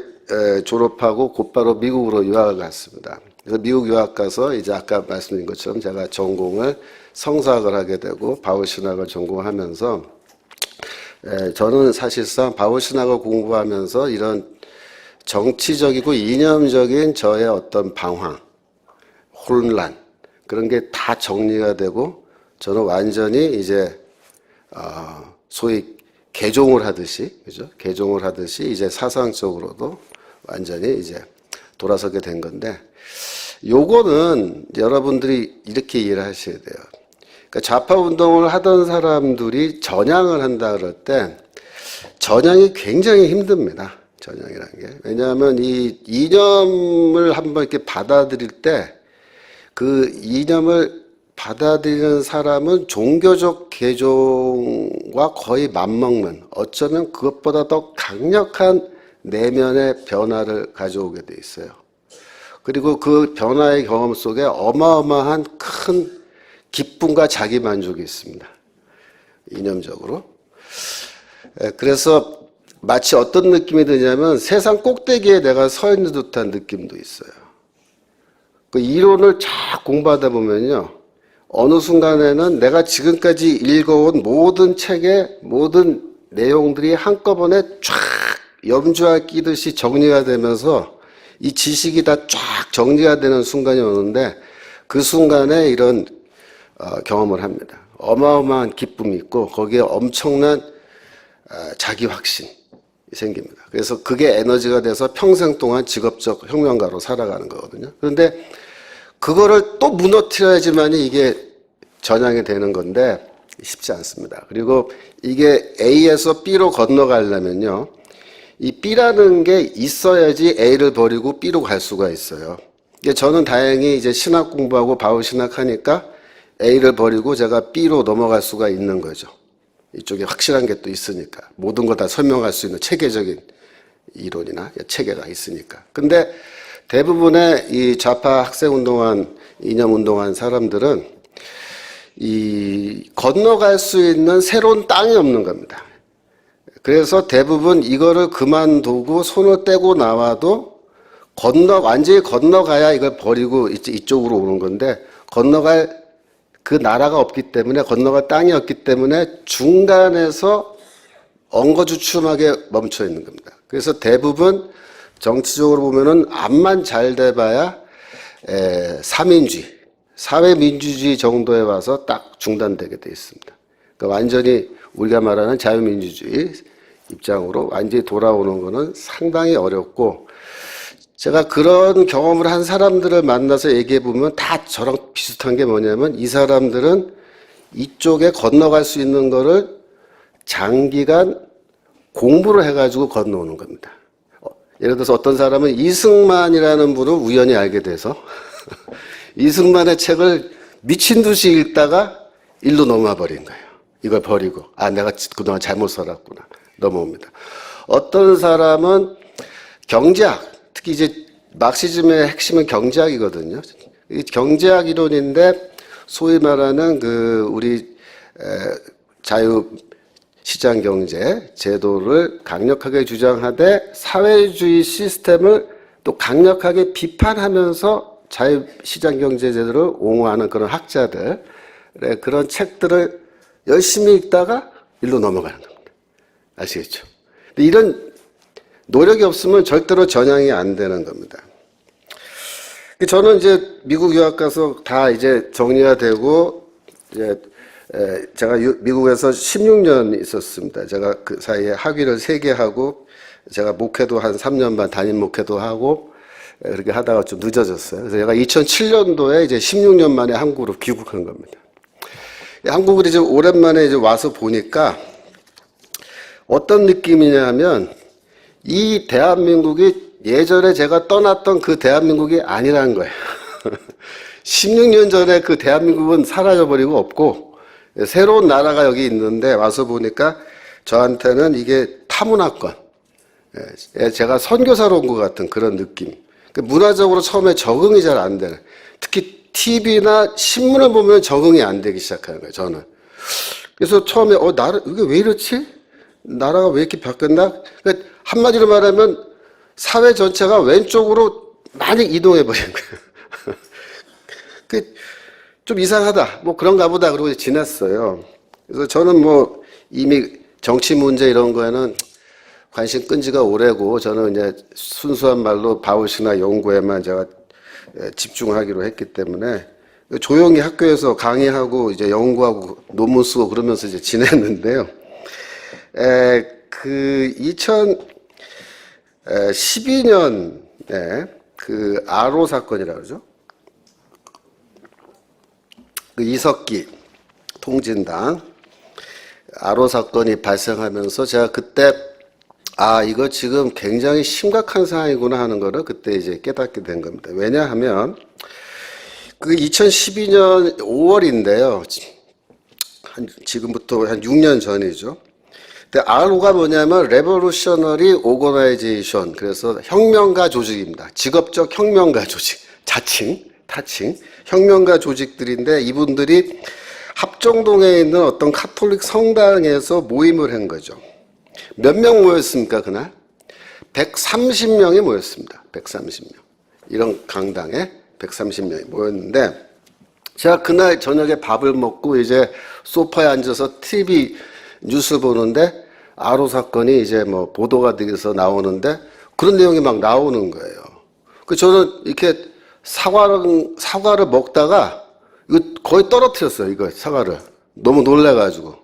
졸업하고 곧바로 미국으로 유학을 갔습니다. 그래서 미국 유학 가서 이제 아까 말씀드린 것처럼 제가 전공을 성서학을 하게 되고 바울신학을 전공하면서 저는 사실상 바울신학을 공부하면서 이런 정치적이고 이념적인 저의 어떤 방황, 혼란 그런 게 다 정리가 되고 저는 완전히 이제 소위 개종을 하듯이, 그죠? 개종을 하듯이 이제 사상적으로도 완전히 이제 돌아서게 된 건데, 요거는 여러분들이 이렇게 이해를 하셔야 돼요. 그러니까 좌파 운동을 하던 사람들이 전향을 한다 그럴 때 전향이 굉장히 힘듭니다. 전향이라는 게. 왜냐하면 이 이념을 한번 이렇게 받아들일 때 그 이념을 받아들이는 사람은 종교적 개종과 거의 맞먹는, 어쩌면 그것보다 더 강력한 내면의 변화를 가져오게 돼 있어요. 그리고 그 변화의 경험 속에 어마어마한 큰 기쁨과 자기만족이 있습니다. 이념적으로. 그래서 마치 어떤 느낌이 드냐면 세상 꼭대기에 내가 서 있는 듯한 느낌도 있어요. 그 이론을 쫙 공부하다 보면요, 어느 순간에는 내가 지금까지 읽어온 모든 책의 모든 내용들이 한꺼번에 쫙 염주알 끼듯이 정리가 되면서 이 지식이 다 쫙 정리가 되는 순간이 오는데, 그 순간에 이런 경험을 합니다. 어마어마한 기쁨이 있고 거기에 엄청난 자기 확신이 생깁니다. 그래서 그게 에너지가 돼서 평생 동안 직업적 혁명가로 살아가는 거거든요. 그런데 그거를 또 무너뜨려야지만이 이게 전향이 되는 건데 쉽지 않습니다. 그리고 이게 A에서 B로 건너가려면요, 이 B라는 게 있어야지 A를 버리고 B로 갈 수가 있어요. 저는 다행히 이제 신학 공부하고 바울 신학 하니까 A를 버리고 제가 B로 넘어갈 수가 있는 거죠. 이쪽에 확실한 게 또 있으니까. 모든 거 다 설명할 수 있는 체계적인 이론이나 체계가 있으니까. 근데 대부분의 이 좌파 학생 운동한, 이념 운동한 사람들은 이 건너갈 수 있는 새로운 땅이 없는 겁니다. 그래서 대부분 이거를 그만두고 손을 떼고 나와도 완전히 건너가야 이걸 버리고 이쪽으로 오는 건데, 건너갈 그 나라가 없기 때문에, 건너갈 땅이 없기 때문에 중간에서 엉거주춤하게 멈춰 있는 겁니다. 그래서 대부분 정치적으로 보면은 암만 잘 돼봐야 사민주의, 사회민주주의 정도에 와서 딱 중단되게 돼 있습니다. 그러니까 완전히 우리가 말하는 자유민주주의 입장으로 완전히 돌아오는 거는 상당히 어렵고, 제가 그런 경험을 한 사람들을 만나서 얘기해 보면 다 저랑 비슷한 게 뭐냐면, 이 사람들은 이쪽에 건너갈 수 있는 거를 장기간 공부를 해가지고 건너오는 겁니다. 예를 들어서 어떤 사람은 이승만이라는 분을 우연히 알게 돼서 이승만의 책을 미친 듯이 읽다가 일로 넘어와 버린 거예요. 이걸 버리고, 내가 그동안 잘못 살았구나. 넘어옵니다. 어떤 사람은 경제학, 특히 이제 막시즘의 핵심은 경제학이거든요. 이 경제학 이론인데 소위 말하는 우리 자유시장 경제 제도를 강력하게 주장하되 사회주의 시스템을 또 강력하게 비판하면서 자유시장 경제 제도를 옹호하는 그런 학자들의 그런 책들을 열심히 읽다가 일로 넘어가는 겁니다. 아시겠죠? 이런 노력이 없으면 절대로 전향이 안 되는 겁니다. 저는 이제 미국 유학 가서 다 이제 정리가 되고, 이제 제가 미국에서 16년 있었습니다. 제가 그 사이에 학위를 3개 하고, 제가 목회도 한 3년 반 담임 목회도 하고, 그렇게 하다가 좀 늦어졌어요. 그래서 제가 2007년도에 이제 16년 만에 한국으로 귀국한 겁니다. 한국을 이제 오랜만에 이제 와서 보니까 어떤 느낌이냐면, 이 대한민국이 예전에 제가 떠났던 그 대한민국이 아니라는 거예요. 16년 전에 그 대한민국은 사라져버리고 없고, 새로운 나라가 여기 있는데 와서 보니까 저한테는 이게 타문화권, 제가 선교사로 온 것 같은 그런 느낌. 문화적으로 처음에 적응이 잘 안 되는. 특히 TV나 신문을 보면 적응이 안 되기 시작하는 거예요, 저는. 그래서 처음에, 이게 왜 이렇지? 나라가 왜 이렇게 바뀌었나? 그러니까 한마디로 말하면 사회 전체가 왼쪽으로 많이 이동해버린 거예요. 좀 이상하다. 뭐 그런가 보다. 그러고 지났어요. 그래서 저는 뭐 이미 정치 문제 이런 거에는 관심 끈 지가 오래고 저는 이제 순수한 말로 바울시나 연구에만 제가 집중하기로 했기 때문에 조용히 학교에서 강의하고 이제 연구하고 논문 쓰고 그러면서 이제 지냈는데요. 그 2012년에 그 아로 사건이라고 그러죠. 그 이석기 통진당 아로 사건이 발생하면서 제가 그때 이거 지금 굉장히 심각한 상황이구나 하는 거를 그때 이제 깨닫게 된 겁니다. 왜냐하면 그 2012년 5월인데요. 지금부터 한 6년 전이죠. 근데 RO가 뭐냐면 Revolutionary Organization, 그래서 혁명가 조직입니다. 직업적 혁명가 조직, 타칭 혁명가 조직들인데 이분들이 합정동에 있는 어떤 카톨릭 성당에서 모임을 한 거죠. 몇 명 모였습니까, 그날? 130명이 모였습니다. 130명. 이런 강당에 130명이 모였는데, 제가 그날 저녁에 밥을 먹고 이제 소파에 앉아서 TV 뉴스 보는데, 아로 사건이 이제 뭐 보도가 되어서 나오는데, 그런 내용이 막 나오는 거예요. 그 저는 이렇게 사과를 먹다가, 이거 거의 떨어뜨렸어요, 이거 사과를. 너무 놀래가지고.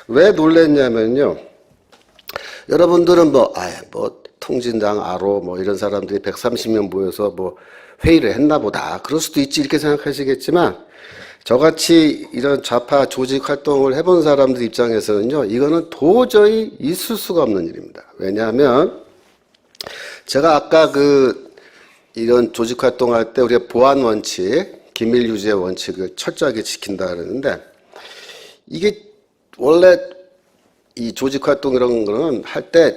왜 놀랬냐면요. 여러분들은 통진당, 아로, 이런 사람들이 130명 모여서 회의를 했나 보다. 그럴 수도 있지, 이렇게 생각하시겠지만, 저같이 이런 좌파 조직 활동을 해본 사람들 입장에서는요, 이거는 도저히 있을 수가 없는 일입니다. 왜냐하면, 제가 아까 이런 조직 활동할 때 우리가 보안 원칙, 기밀 유지의 원칙을 철저하게 지킨다 그러는데, 이게 원래 이 조직 활동 이런 거는 할 때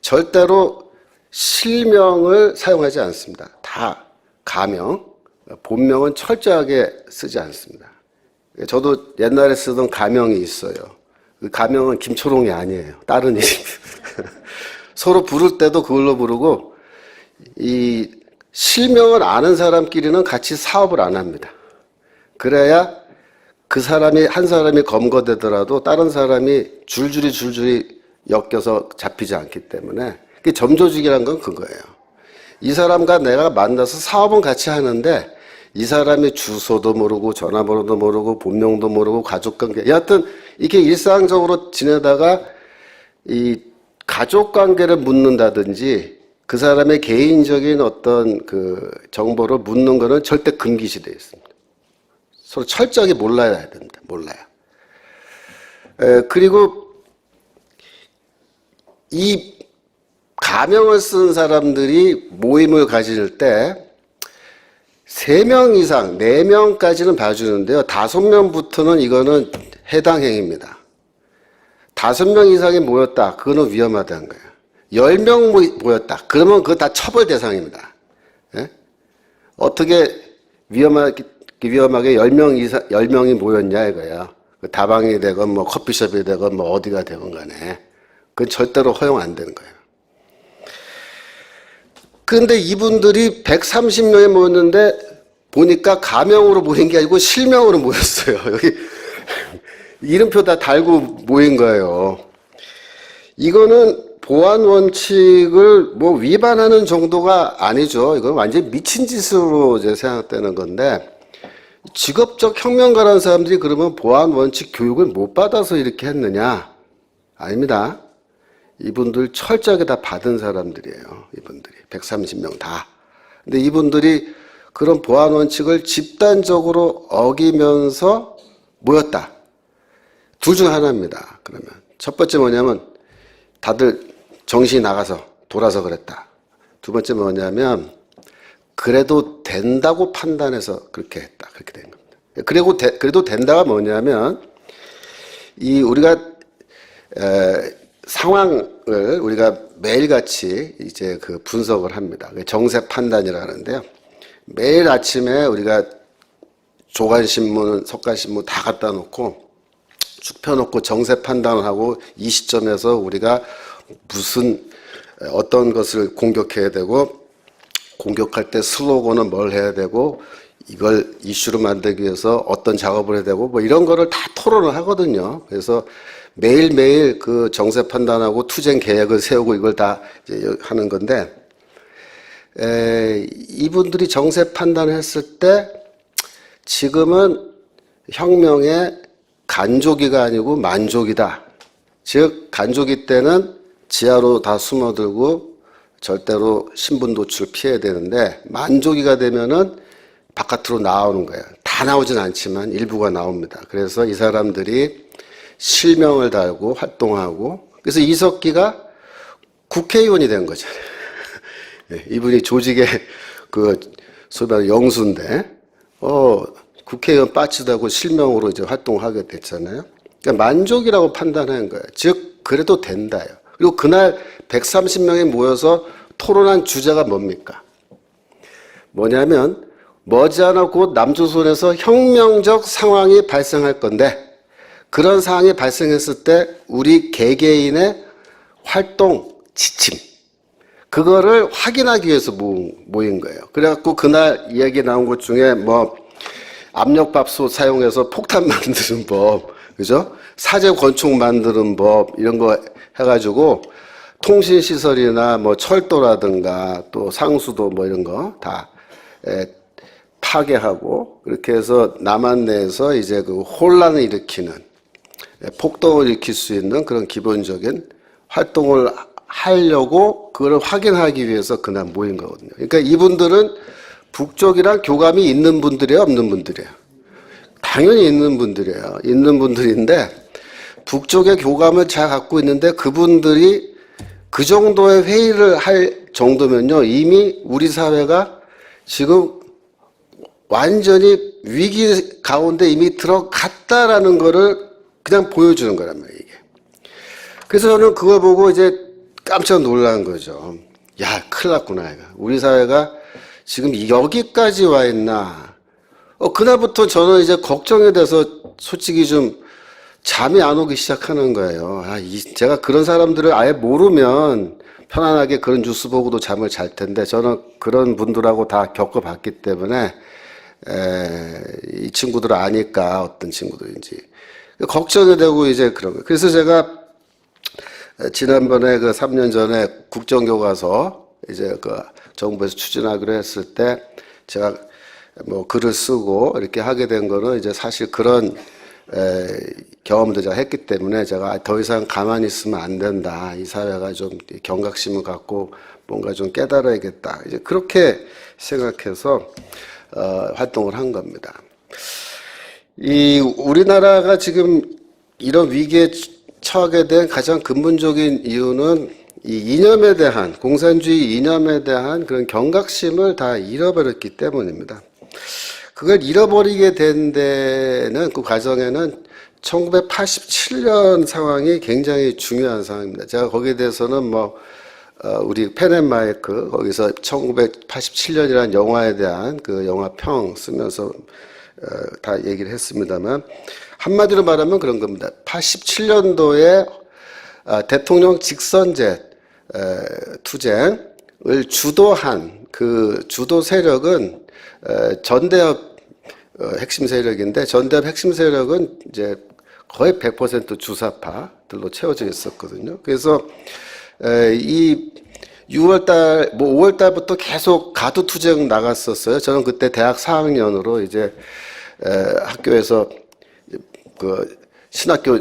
절대로 실명을 사용하지 않습니다. 다 가명, 본명은 철저하게 쓰지 않습니다. 저도 옛날에 쓰던 가명이 있어요. 그 가명은 김초롱이 아니에요. 다른 이름입니다. 서로 부를 때도 그걸로 부르고, 이 실명을 아는 사람끼리는 같이 사업을 안 합니다. 그래야 한 사람이 검거되더라도 다른 사람이 줄줄이 엮여서 잡히지 않기 때문에, 점조직이라는 건 그거예요. 이 사람과 내가 만나서 사업은 같이 하는데 이 사람의 주소도 모르고 전화번호도 모르고 본명도 모르고 가족관계, 여하튼 이렇게 일상적으로 지내다가 이 가족관계를 묻는다든지 그 사람의 개인적인 어떤 그 정보를 묻는 거는 절대 금기시되어 있습니다. 서로 철저하게 몰라야 된다. 몰라요. 그리고 이 가명을 쓴 사람들이 모임을 가질 때 3명 이상, 4명까지는 봐주는데요. 5명부터는 이거는 해당 행위입니다. 5명 이상이 모였다. 그거는 위험하다는 거예요. 10명 모였다. 그러면 그거 다 처벌 대상입니다. 예? 어떻게 위험하게 10명이 모였냐 이거야. 다방이 되건 커피숍이 되건 어디가 되건 간에. 그건 절대로 허용 안 되는 거예요. 그런데 이분들이 130명이 모였는데 보니까 가명으로 모인 게 아니고 실명으로 모였어요. 여기 이름표 다 달고 모인 거예요. 이거는 보안 원칙을 위반하는 정도가 아니죠. 이건 완전히 미친 짓으로 이제 생각되는 건데, 직업적 혁명가라는 사람들이 그러면 보안 원칙 교육을 못 받아서 이렇게 했느냐? 아닙니다. 이분들 철저하게 다 받은 사람들이에요. 이분들이 130명 다. 근데 이분들이 그런 보안 원칙을 집단적으로 어기면서 모였다. 둘 중 하나입니다. 그러면 첫 번째 뭐냐면 다들 정신이 나가서 돌아서 그랬다. 두 번째 뭐냐면 그래도 된다고 판단해서 그렇게 했다. 그렇게 된 겁니다. 그래도 된다가 뭐냐면 우리가 상황을 우리가 매일같이 이제 그 분석을 합니다. 정세 판단이라 하는데요. 매일 아침에 우리가 조간신문, 석간신문 다 갖다 놓고 쭉 펴놓고 정세 판단을 하고 이 시점에서 우리가 어떤 것을 공격해야 되고 공격할 때 슬로건은 뭘 해야 되고 이걸 이슈로 만들기 위해서 어떤 작업을 해야 되고 뭐 이런 거를 다 토론을 하거든요. 그래서 매일매일 그 정세 판단하고 투쟁 계획을 세우고 이걸 다 이제 하는 건데, 이분들이 정세 판단을 했을 때 지금은 혁명의 간조기가 아니고 만조기다. 즉 간조기 때는 지하로 다 숨어들고 절대로 신분 노출 피해야 되는데 만조기가 되면은 바깥으로 나오는 거예요. 다 나오진 않지만 일부가 나옵니다. 그래서 이 사람들이 실명을 달고 활동하고, 그래서 이석기가 국회의원이 된 거잖아요. 이분이 조직의 소위 말하는 영수인데, 국회의원 빠지다고 실명으로 이제 활동하게 됐잖아요. 그러니까 만족이라고 판단한 거예요. 즉, 그래도 된다요. 그리고 그날 130명이 모여서 토론한 주제가 뭡니까? 뭐냐면, 머지않아 곧 남조선에서 혁명적 상황이 발생할 건데, 그런 상황이 발생했을 때 우리 개개인의 활동 지침, 그거를 확인하기 위해서 모인 거예요. 그래갖고 그날 이야기 나온 것 중에 뭐 압력밥솥 사용해서 폭탄 만드는 법, 그죠? 사제 권총 만드는 법 이런 거 해가지고 통신시설이나 뭐 철도라든가 또 상수도 뭐 이런 거 다 파괴하고, 그렇게 해서 남한 내에서 이제 그 혼란을 일으키는, 폭동을 일으킬 수 있는 그런 기본적인 활동을 하려고 그걸 확인하기 위해서 그날 모인 거거든요. 그러니까 이분들은 북쪽이랑 교감이 있는 분들이에요, 없는 분들이에요? 당연히 있는 분들이에요. 있는 분들인데 북쪽의 교감을 잘 갖고 있는데 그분들이 그 정도의 회의를 할 정도면요, 이미 우리 사회가 지금 완전히 위기 가운데 이미 들어갔다라는 거를 그냥 보여주는 거란 말이에요, 이게. 그래서 저는 그거 보고 이제 깜짝 놀란 거죠. 야, 큰일 났구나, 이거. 우리 사회가 지금 여기까지 와 있나. 그날부터 저는 이제 걱정이 돼서 솔직히 좀 잠이 안 오기 시작하는 거예요. 제가 그런 사람들을 아예 모르면 편안하게 그런 뉴스 보고도 잠을 잘 텐데, 저는 그런 분들하고 다 겪어봤기 때문에, 이 친구들을 아니까, 어떤 친구들인지. 걱정이 되고 이제 그런 거예요. 그래서 제가 지난번에 그 3년 전에 국정교과서 이제 그 정부에서 추진하기로 했을 때 제가 뭐 글을 쓰고 이렇게 하게 된 거는 이제 사실 그런 경험도 제가 했기 때문에 제가 더 이상 가만히 있으면 안 된다. 이 사회가 좀 경각심을 갖고 뭔가 좀 깨달아야겠다. 이제 그렇게 생각해서 활동을 한 겁니다. 우리나라가 지금 이런 위기에 처하게 된 가장 근본적인 이유는 이 이념에 대한, 공산주의 이념에 대한 그런 경각심을 다 잃어버렸기 때문입니다. 그걸 잃어버리게 된 데는, 그 과정에는 1987년 상황이 굉장히 중요한 상황입니다. 제가 거기에 대해서는 우리 펜앤마이크, 거기서 1987년이라는 영화에 대한 그 영화평 쓰면서 다 얘기를 했습니다만, 한마디로 말하면 그런 겁니다. 87년도에 대통령 직선제 투쟁을 주도한 그 주도 세력은 전대협 핵심 세력인데, 전대협 핵심 세력은 이제 거의 100% 주사파들로 채워져 있었거든요. 그래서 이 6월달, 5월달부터 계속 가두 투쟁 나갔었어요. 저는 그때 대학 4학년으로 이제 학교에서 그 신학교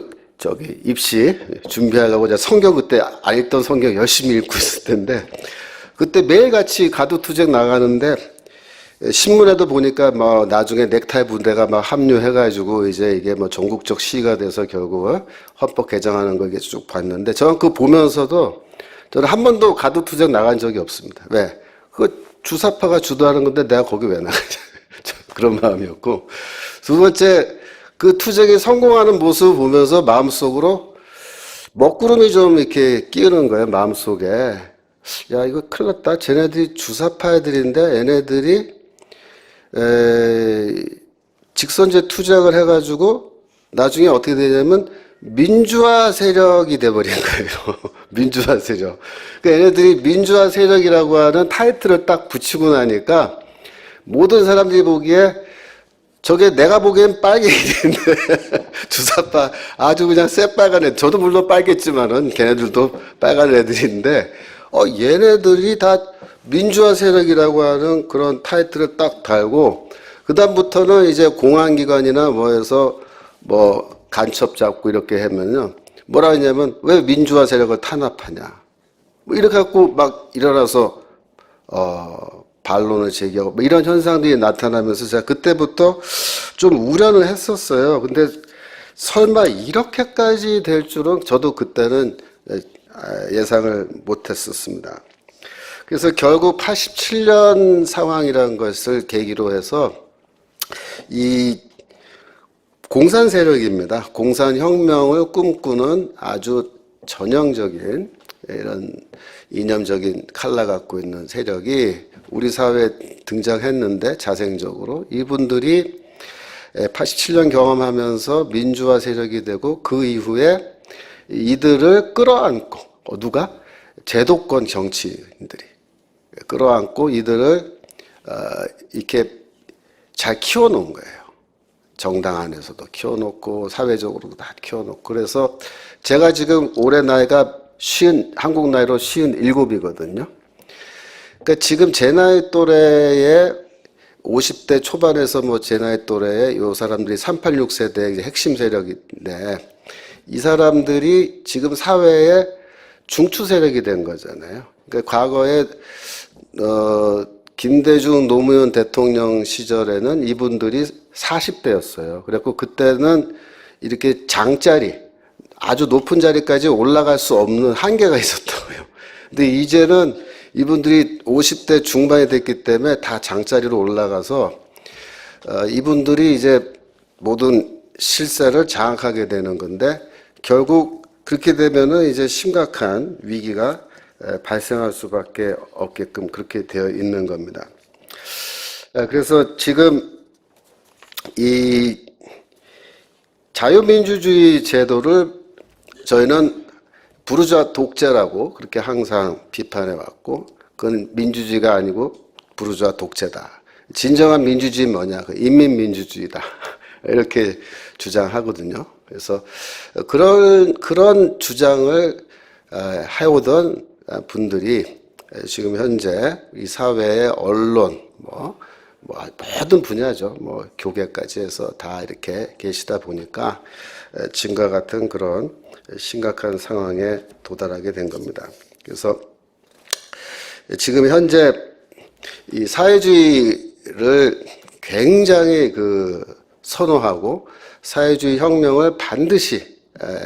입시 준비하려고 이제 성경, 그때 안 읽던 성경 열심히 읽고 있을 텐데, 그때 매일같이 가두 투쟁 나가는데 신문에도 보니까 나중에 넥타이 부대가 합류해가지고 이제 이게 전국적 시위가 돼서 결국 헌법 개정하는 거 이게 쭉 봤는데, 저는 그거 보면서도 저는 한 번도 가두 투쟁 나간 적이 없습니다. 왜? 그 주사파가 주도하는 건데 내가 거기 왜 나가냐. 그런 마음이었고, 두 번째, 그 투쟁이 성공하는 모습을 보면서 마음속으로 먹구름이 좀 이렇게 끼우는 거예요, 마음속에. 야, 이거 큰일 났다. 쟤네들이 주사파 애들인데 얘네들이 직선제 투쟁을 해가지고 나중에 어떻게 되냐면 민주화 세력이 돼버린 거예요. 민주화 세력. 그러니까 얘네들이 민주화 세력이라고 하는 타이틀을 딱 붙이고 나니까 모든 사람들이 보기에 저게 내가 보기엔 빨갱이인데 주사파 아주 그냥 새빨간 애. 저도 물론 빨겠지만은 걔네들도 빨간 애들인데 얘네들이 다 민주화 세력이라고 하는 그런 타이틀을 딱 달고 그다음부터는 이제 공안기관이나 뭐해서 뭐 간첩 잡고 이렇게 하면요 뭐라 하냐면 왜 민주화 세력을 탄압하냐 뭐 이렇게 갖고 막 일어나서 반론을 제기하고 뭐 이런 현상들이 나타나면서 제가 그때부터 좀 우려는 했었어요. 근데 설마 이렇게까지 될 줄은 저도 그때는 예상을 못했었습니다. 그래서 결국 87년 상황이라는 것을 계기로 해서 이 공산 세력입니다. 공산 혁명을 꿈꾸는 아주 전형적인 이런 이념적인 칼라 갖고 있는 세력이 우리 사회에 등장했는데 자생적으로 이분들이 87년 경험하면서 민주화 세력이 되고 그 이후에 이들을 끌어안고 누가? 제도권 정치인들이 끌어안고 이들을 이렇게 잘 키워놓은 거예요. 정당 안에서도 키워놓고 사회적으로도 다 키워놓고 그래서 제가 지금 올해 나이가 한국 나이로 57이거든요. 그러니까 지금 제 나이 또래의 50대 초반에서 뭐 제 나이 또래의 요 사람들이 386 세대의 핵심 세력인데 이 사람들이 지금 사회의 중추 세력이 된 거잖아요. 그러니까 과거에 김대중 노무현 대통령 시절에는 이분들이 40대였어요. 그래갖고 그때는 이렇게 장자리 아주 높은 자리까지 올라갈 수 없는 한계가 있었다고요. 근데 이제는 이분들이 50대 중반이 됐기 때문에 다 장자리로 올라가서 이분들이 이제 모든 실세를 장악하게 되는 건데 결국 그렇게 되면은 이제 심각한 위기가 발생할 수밖에 없게끔 그렇게 되어 있는 겁니다. 그래서 지금 이 자유민주주의 제도를 저희는 부르주아 독재라고 그렇게 항상 비판해 왔고 그건 민주주의가 아니고 부르주아 독재다. 진정한 민주주의는 뭐냐? 그 인민민주주의다. 이렇게 주장하거든요. 그래서 그런 주장을 해오던 분들이 지금 현재 이 사회의 언론, 모든 분야죠. 교계까지 해서 다 이렇게 계시다 보니까 지금과 같은 그런 심각한 상황에 도달하게 된 겁니다. 그래서 지금 현재 이 사회주의를 굉장히 선호하고 사회주의 혁명을 반드시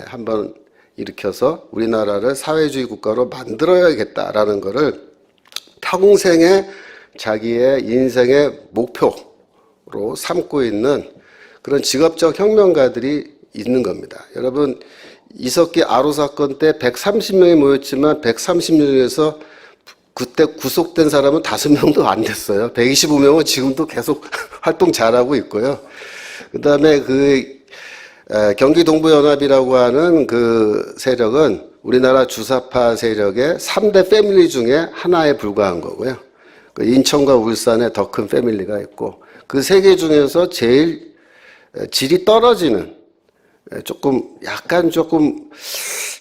한번 일으켜서 우리나라를 사회주의 국가로 만들어야겠다라는 것을 평생의 자기의 인생의 목표로 삼고 있는 그런 직업적 혁명가들이 있는 겁니다. 여러분 이석기 아로 사건 때 130명이 모였지만 130명 중에서 그때 구속된 사람은 5명도 안 됐어요. 125명은 지금도 계속 활동 잘하고 있고요. 그 다음에 경기동부연합이라고 하는 그 세력은 우리나라 주사파 세력의 3대 패밀리 중에 하나에 불과한 거고요. 인천과 울산에 더 큰 패밀리가 있고 그 세 개 중에서 제일 질이 떨어지는 약간 조금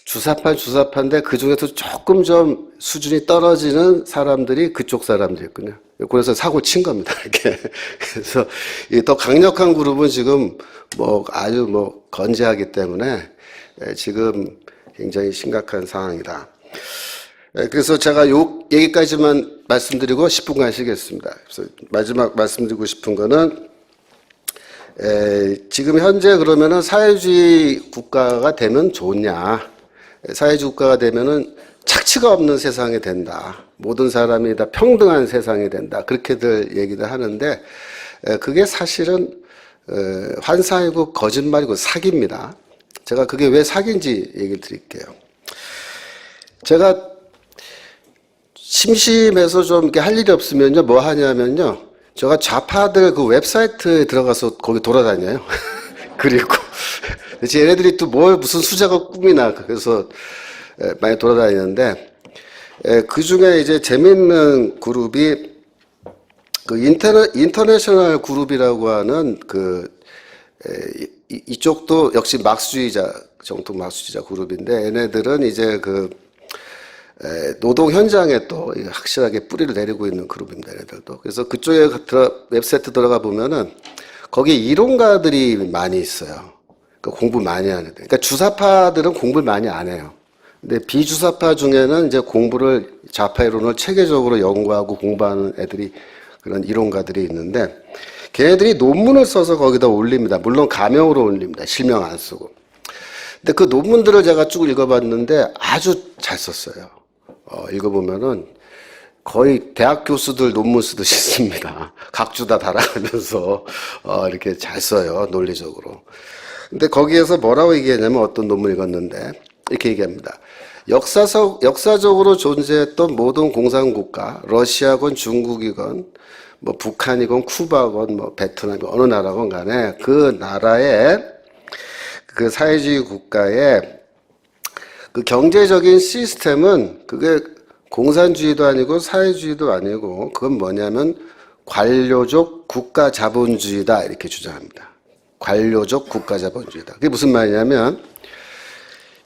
주사파인데 그 중에서 조금 좀 수준이 떨어지는 사람들이 그쪽 사람들이었군요. 그래서 사고 친 겁니다. 이렇게. 그래서 더 강력한 그룹은 지금 아주 건재하기 때문에 지금 굉장히 심각한 상황이다. 그래서 제가 요 얘기까지만 말씀드리고 10분간 쉬겠습니다. 그래서 마지막 말씀드리고 싶은 거는 지금 현재 그러면은 사회주의 국가가 되면 좋냐? 사회주의 국가가 되면은 착취가 없는 세상이 된다. 모든 사람이 다 평등한 세상이 된다. 그렇게들 얘기를 하는데 그게 사실은 환상이고 거짓말이고 사기입니다. 제가 그게 왜 사기인지 얘기를 드릴게요. 제가 심심해서 좀 이렇게 할 일이 없으면요, 뭐 하냐면요, 제가 좌파들 그 웹사이트에 들어가서 거기 돌아다녀요. 그리고 얘네들이 또 무슨 수작업 꿈이나 그래서 많이 돌아다니는데, 그 중에 이제 재밌는 그룹이 그 인터내셔널 그룹이라고 하는 이쪽도 역시 막스주의자, 정통 막스주의자 그룹인데, 얘네들은 이제 노동 현장에 또 확실하게 뿌리를 내리고 있는 그룹입니다, 얘네들도. 그래서 그쪽에 웹사이트 들어가 보면은 거기 이론가들이 많이 있어요. 그러니까 공부 많이 하는 애들. 그러니까 주사파들은 공부를 많이 안 해요. 근데 비주사파 중에는 이제 공부를, 좌파 이론을 체계적으로 연구하고 공부하는 애들이, 그런 이론가들이 있는데, 걔네들이 논문을 써서 거기다 올립니다. 물론 가명으로 올립니다. 실명 안 쓰고. 근데 그 논문들을 제가 쭉 읽어봤는데 아주 잘 썼어요. 읽어보면은 거의 대학 교수들 논문 쓰듯이 씁니다. 각주 다 달아가면서, 이렇게 잘 써요. 논리적으로. 근데 거기에서 뭐라고 얘기하냐면, 어떤 논문 읽었는데, 이렇게 얘기합니다. 역사적으로 존재했던 모든 공산국가, 러시아건 중국이건, 뭐 북한이건 쿠바건 뭐 베트남이건 어느 나라건 간에 그 나라의 그 사회주의 국가의 그 경제적인 시스템은 그게 공산주의도 아니고 사회주의도 아니고 그건 뭐냐면 관료적 국가 자본주의다 이렇게 주장합니다. 관료적 국가 자본주의다. 그게 무슨 말이냐면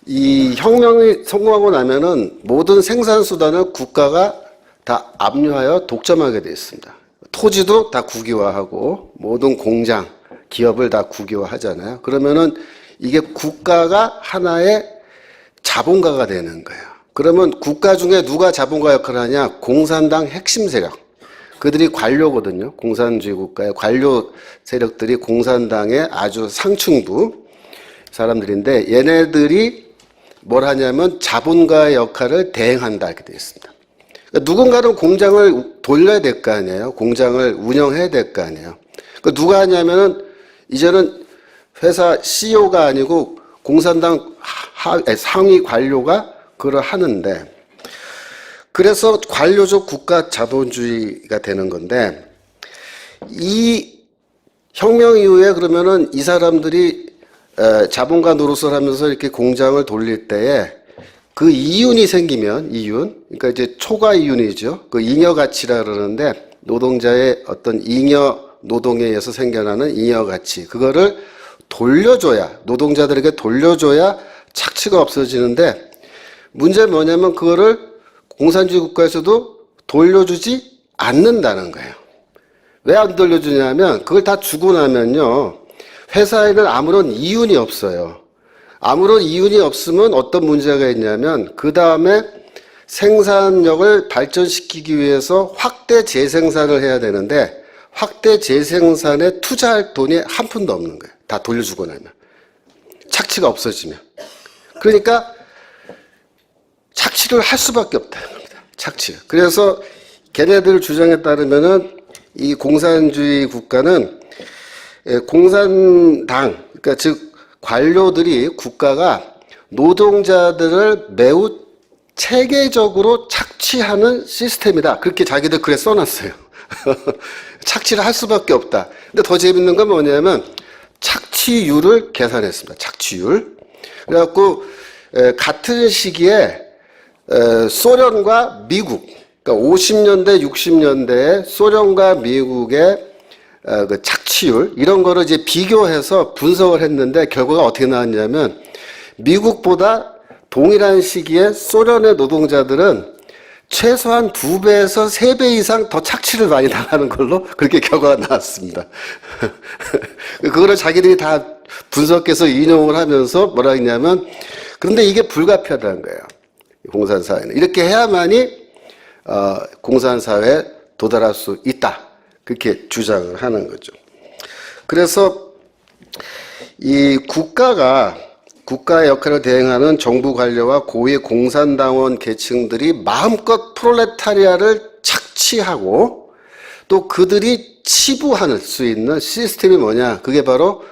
이 혁명이 성공하고 나면은 모든 생산 수단을 국가가 다 압류하여 독점하게 되어 있습니다. 토지도 다 국유화하고 모든 공장, 기업을 다 국유화하잖아요. 그러면은 이게 국가가 하나의 자본가가 되는 거예요. 그러면 국가 중에 누가 자본가 역할을 하냐? 공산당 핵심 세력. 그들이 관료거든요. 공산주의 국가의 관료 세력들이 공산당의 아주 상층부 사람들인데 얘네들이 뭘 하냐면 자본가의 역할을 대행한다 이렇게 되어 있습니다. 그러니까 누군가는 공장을 돌려야 될 거 아니에요. 공장을 운영해야 될 거 아니에요. 그러니까 누가 하냐면은 이제는 회사 CEO가 아니고 공산당 상위 관료가 그걸 하는데 그래서 관료적 국가 자본주의가 되는 건데 이 혁명 이후에 그러면은 이 사람들이 자본가 노릇을 하면서 이렇게 공장을 돌릴 때에 그 이윤이 생기면 그러니까 이제 초과 이윤이죠. 그 잉여 가치라 그러는데 노동자의 어떤 잉여 노동에 의해서 생겨나는 잉여 가치 그거를 돌려줘야 노동자들에게 돌려줘야 착취가 없어지는데 문제는 뭐냐면 그거를 공산주의 국가에서도 돌려주지 않는다는 거예요. 왜 안 돌려주냐면 그걸 다 주고 나면요 회사에는 아무런 이윤이 없어요. 아무런 이윤이 없으면 어떤 문제가 있냐면 그 다음에 생산력을 발전시키기 위해서 확대 재생산을 해야 되는데 확대 재생산에 투자할 돈이 한 푼도 없는 거예요. 다 돌려주고 나면. 착취가 없어지면. 그러니까 착취를 할 수밖에 없다는 겁니다. 착취를. 그래서 걔네들 주장에 따르면은 이 공산주의 국가는 공산당, 그러니까 즉 관료들이 국가가 노동자들을 매우 체계적으로 착취하는 시스템이다. 그렇게 자기들 글에 써놨어요. 착취를 할 수밖에 없다. 근데 더 재밌는 건 뭐냐면 착취율을 계산했습니다. 착취율. 그래갖고 같은 시기에 소련과 미국, 그러니까 50년대, 60년대에 소련과 미국의 그 착취율 이런 거를 이제 비교해서 분석을 했는데 결과가 어떻게 나왔냐면 미국보다 동일한 시기에 소련의 노동자들은 최소한 2배에서 3배 이상 더 착취를 많이 당하는 걸로 그렇게 결과가 나왔습니다. 그거를 자기들이 다 분석해서 인용을 하면서 뭐라 했냐면 그런데 이게 불가피하다는 거예요. 공산사회는. 이렇게 해야만이 공산사회에 도달할 수 있다. 그렇게 주장을 하는 거죠. 그래서 이 국가의 역할을 대행하는 정부 관료와 고위 공산당원 계층들이 마음껏 프롤레타리아를 착취하고 또 그들이 치부할 수 있는 시스템이 뭐냐? 그게 바로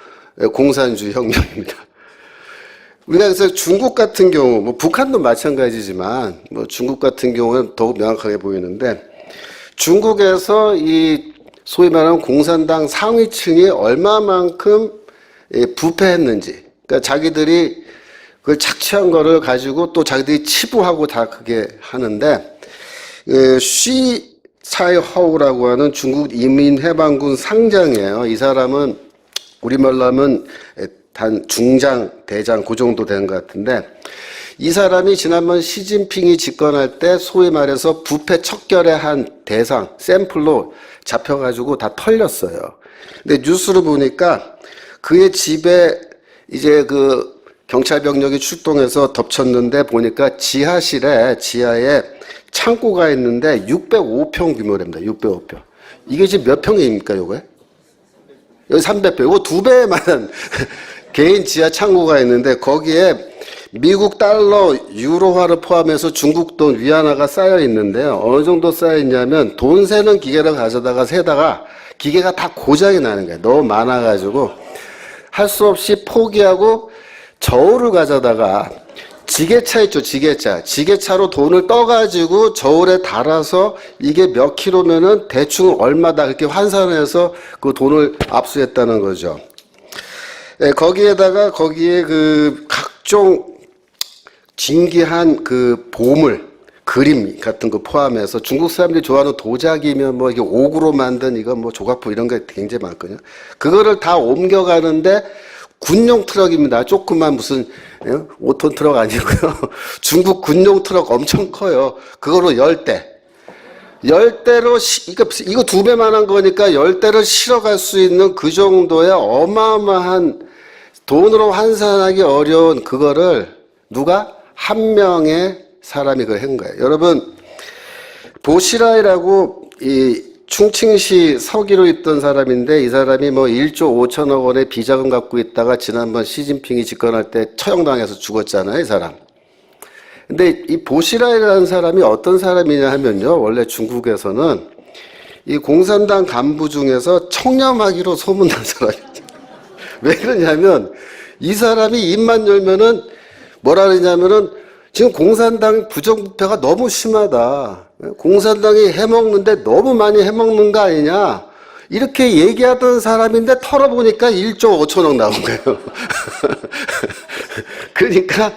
공산주의 혁명입니다. 우리가 그래서 중국 같은 경우, 뭐 북한도 마찬가지지만, 뭐 중국 같은 경우는 더욱 명확하게 보이는데, 중국에서 이 소위 말하는 공산당 상위층이 얼마만큼 부패했는지, 그러니까 자기들이 그걸 착취한 거를 가지고 또 자기들이 치부하고 다 그게 하는데, 쉬 차이허우라고 하는 중국 인민해방군 상장이에요. 이 사람은 우리말로 하면 단 중장, 대장 그 정도 되는 것 같은데, 이 사람이 지난번 시진핑이 집권할 때 소위 말해서 부패 척결의 한 대상, 샘플로 잡혀가지고 다 털렸어요. 근데 뉴스를 보니까 그의 집에 이제 그 경찰 병력이 출동해서 덮쳤는데 보니까 지하에 창고가 있는데 605평 규모랍니다. 605평. 이게 지금 몇 평입니까, 요거에? 여기 300평. 이거 2배만한 개인 지하 창고가 있는데 거기에 미국 달러, 유로화를 포함해서 중국 돈 위안화가 쌓여 있는데요. 어느 정도 쌓여 있냐면 돈 세는 기계를 가져다가 세다가 기계가 다 고장이 나는 거예요. 너무 많아가지고 할 수 없이 포기하고 저울을 가져다가 지게차 있죠, 지게차. 지게차로 돈을 떠가지고 저울에 달아서 이게 몇 킬로면은 대충 얼마다 그렇게 환산을 해서 그 돈을 압수했다는 거죠. 네, 거기에 그 각종 진기한 그 보물, 그림 같은 거 포함해서 중국 사람들이 좋아하는 도자기면 뭐 이게 옥으로 만든 이거 뭐 조각품 이런 게 굉장히 많거든요. 그거를 다 옮겨가는데 군용 트럭입니다. 조그만 무슨 5톤 트럭 아니고요. 중국 군용 트럭 엄청 커요. 그거로 10대. 10대로, 이거 2배만한 거니까 10대를 실어갈 수 있는 그 정도의 어마어마한 돈으로 환산하기 어려운 그거를 누가? 한 명의 사람이 그걸 한 거예요. 여러분, 보시라이라고 이 충칭시 서기로 있던 사람인데 이 사람이 뭐 1조 5천억 원의 비자금 갖고 있다가 지난번 시진핑이 집권할 때 처형당해서 죽었잖아요, 이 사람. 근데 이 보시라이라는 사람이 어떤 사람이냐 하면요. 원래 중국에서는 이 공산당 간부 중에서 청렴하기로 소문난 사람이에요. 왜 그러냐면 이 사람이 입만 열면은 뭐라 그러냐면은 지금 공산당 부정부패가 너무 심하다. 공산당이 해먹는데 너무 많이 해먹는 거 아니냐. 이렇게 얘기하던 사람인데 털어보니까 1조 5천억 나온 거예요. 그러니까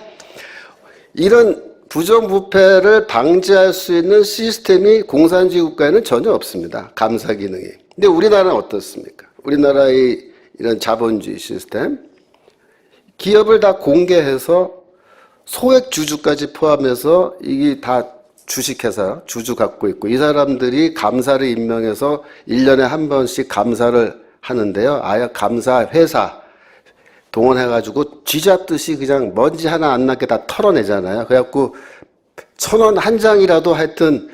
이런 부정부패를 방지할 수 있는 시스템이 공산주의 국가에는 전혀 없습니다. 감사 기능이. 근데 우리나라는 어떻습니까? 우리나라의 이런 자본주의 시스템, 기업을 다 공개해서 소액 주주까지 포함해서 이게 다 주식회사 주주 갖고 있고 이 사람들이 감사를 임명해서 1년에 한 번씩 감사를 하는데요. 아예 감사 회사 동원해가지고 쥐잡듯이 그냥 먼지 하나 안 나게 다 털어내잖아요. 그래갖고 1,000원 한 장이라도 하여튼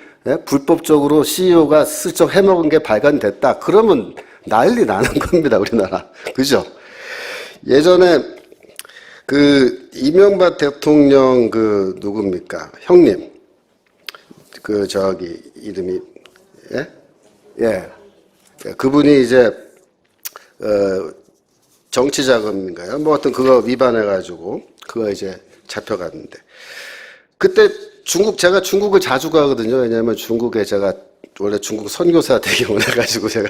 불법적으로 CEO가 슬쩍 해먹은 게 발견됐다. 그러면 난리 나는 겁니다. 우리나라. 그죠? 예전에 그 이명박 대통령 그 누굽니까? 형님. 그 저기 이름이 예. 그분이 이제 정치자금인가요? 뭐 어떤 그거 위반해가지고 그거 이제 잡혀갔는데 그때 제가 중국을 자주 가거든요. 왜냐하면 중국에 제가 원래 중국 선교사 대경을 해가지고 제가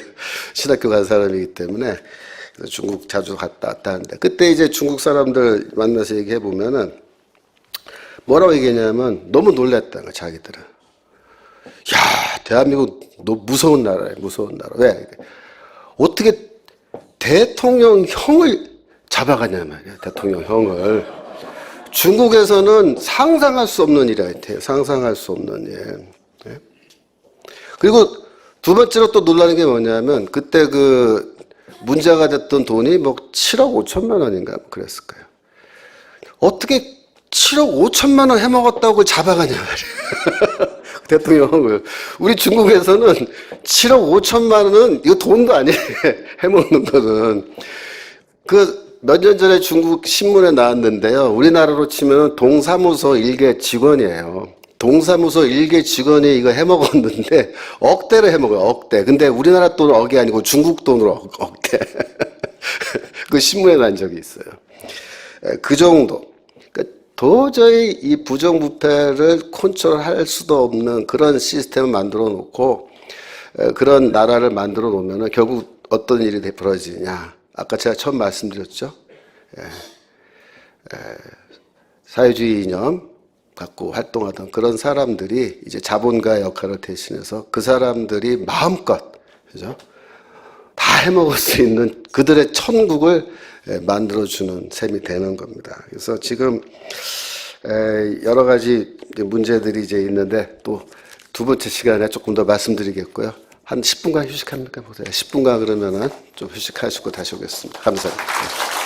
신학교 간 사람이기 때문에 중국 자주 갔다 왔다 하는데 그때 이제 중국 사람들 만나서 얘기해 보면은 뭐라고 얘기했냐면 너무 놀랬다는 거야, 자기들은. 야, 대한민국 너무 무서운 나라예요, 무서운 나라. 왜? 어떻게 대통령형을 잡아가냐 말이야, 대통령형을. 중국에서는 상상할 수 없는 일이 같아요. 상상할 수 없는 일. 예? 그리고 두 번째로 또 놀라는 게 뭐냐면 그때 그 문제가 됐던 돈이 뭐 7억 5천만 원인가 그랬을 거예요. 어떻게 7억 5천만 원 해먹었다고 잡아가냐 말이야. 대통령을. 우리 중국에서는 7억 5천만 원은 이거 돈도 아니에요. 해먹는 거는. 그 몇 년 전에 중국 신문에 나왔는데요. 우리나라로 치면 동사무소 일개 직원이에요. 동사무소 일개 직원이 이거 해먹었는데 억대를 해먹어요. 억대. 근데 우리나라 돈 억이 아니고 중국 돈으로 억대. 그 신문에 난 적이 있어요. 그 정도. 도저히 이 부정부패를 컨트롤할 수도 없는 그런 시스템을 만들어 놓고 그런 나라를 만들어 놓으면 결국 어떤 일이 벌어지냐. 아까 제가 처음 말씀드렸죠. 사회주의 이념 갖고 활동하던 그런 사람들이 이제 자본가 역할을 대신해서 그 사람들이 마음껏, 그죠? 다 해먹을 수 있는 그들의 천국을 만들어주는 셈이 되는 겁니다. 그래서 지금 여러 가지 문제들이 이제 있는데 또 두 번째 시간에 조금 더 말씀드리겠고요. 한 10분간 휴식합니까? 보세요. 10분간 그러면은 좀 휴식하시고 다시 오겠습니다. 감사합니다.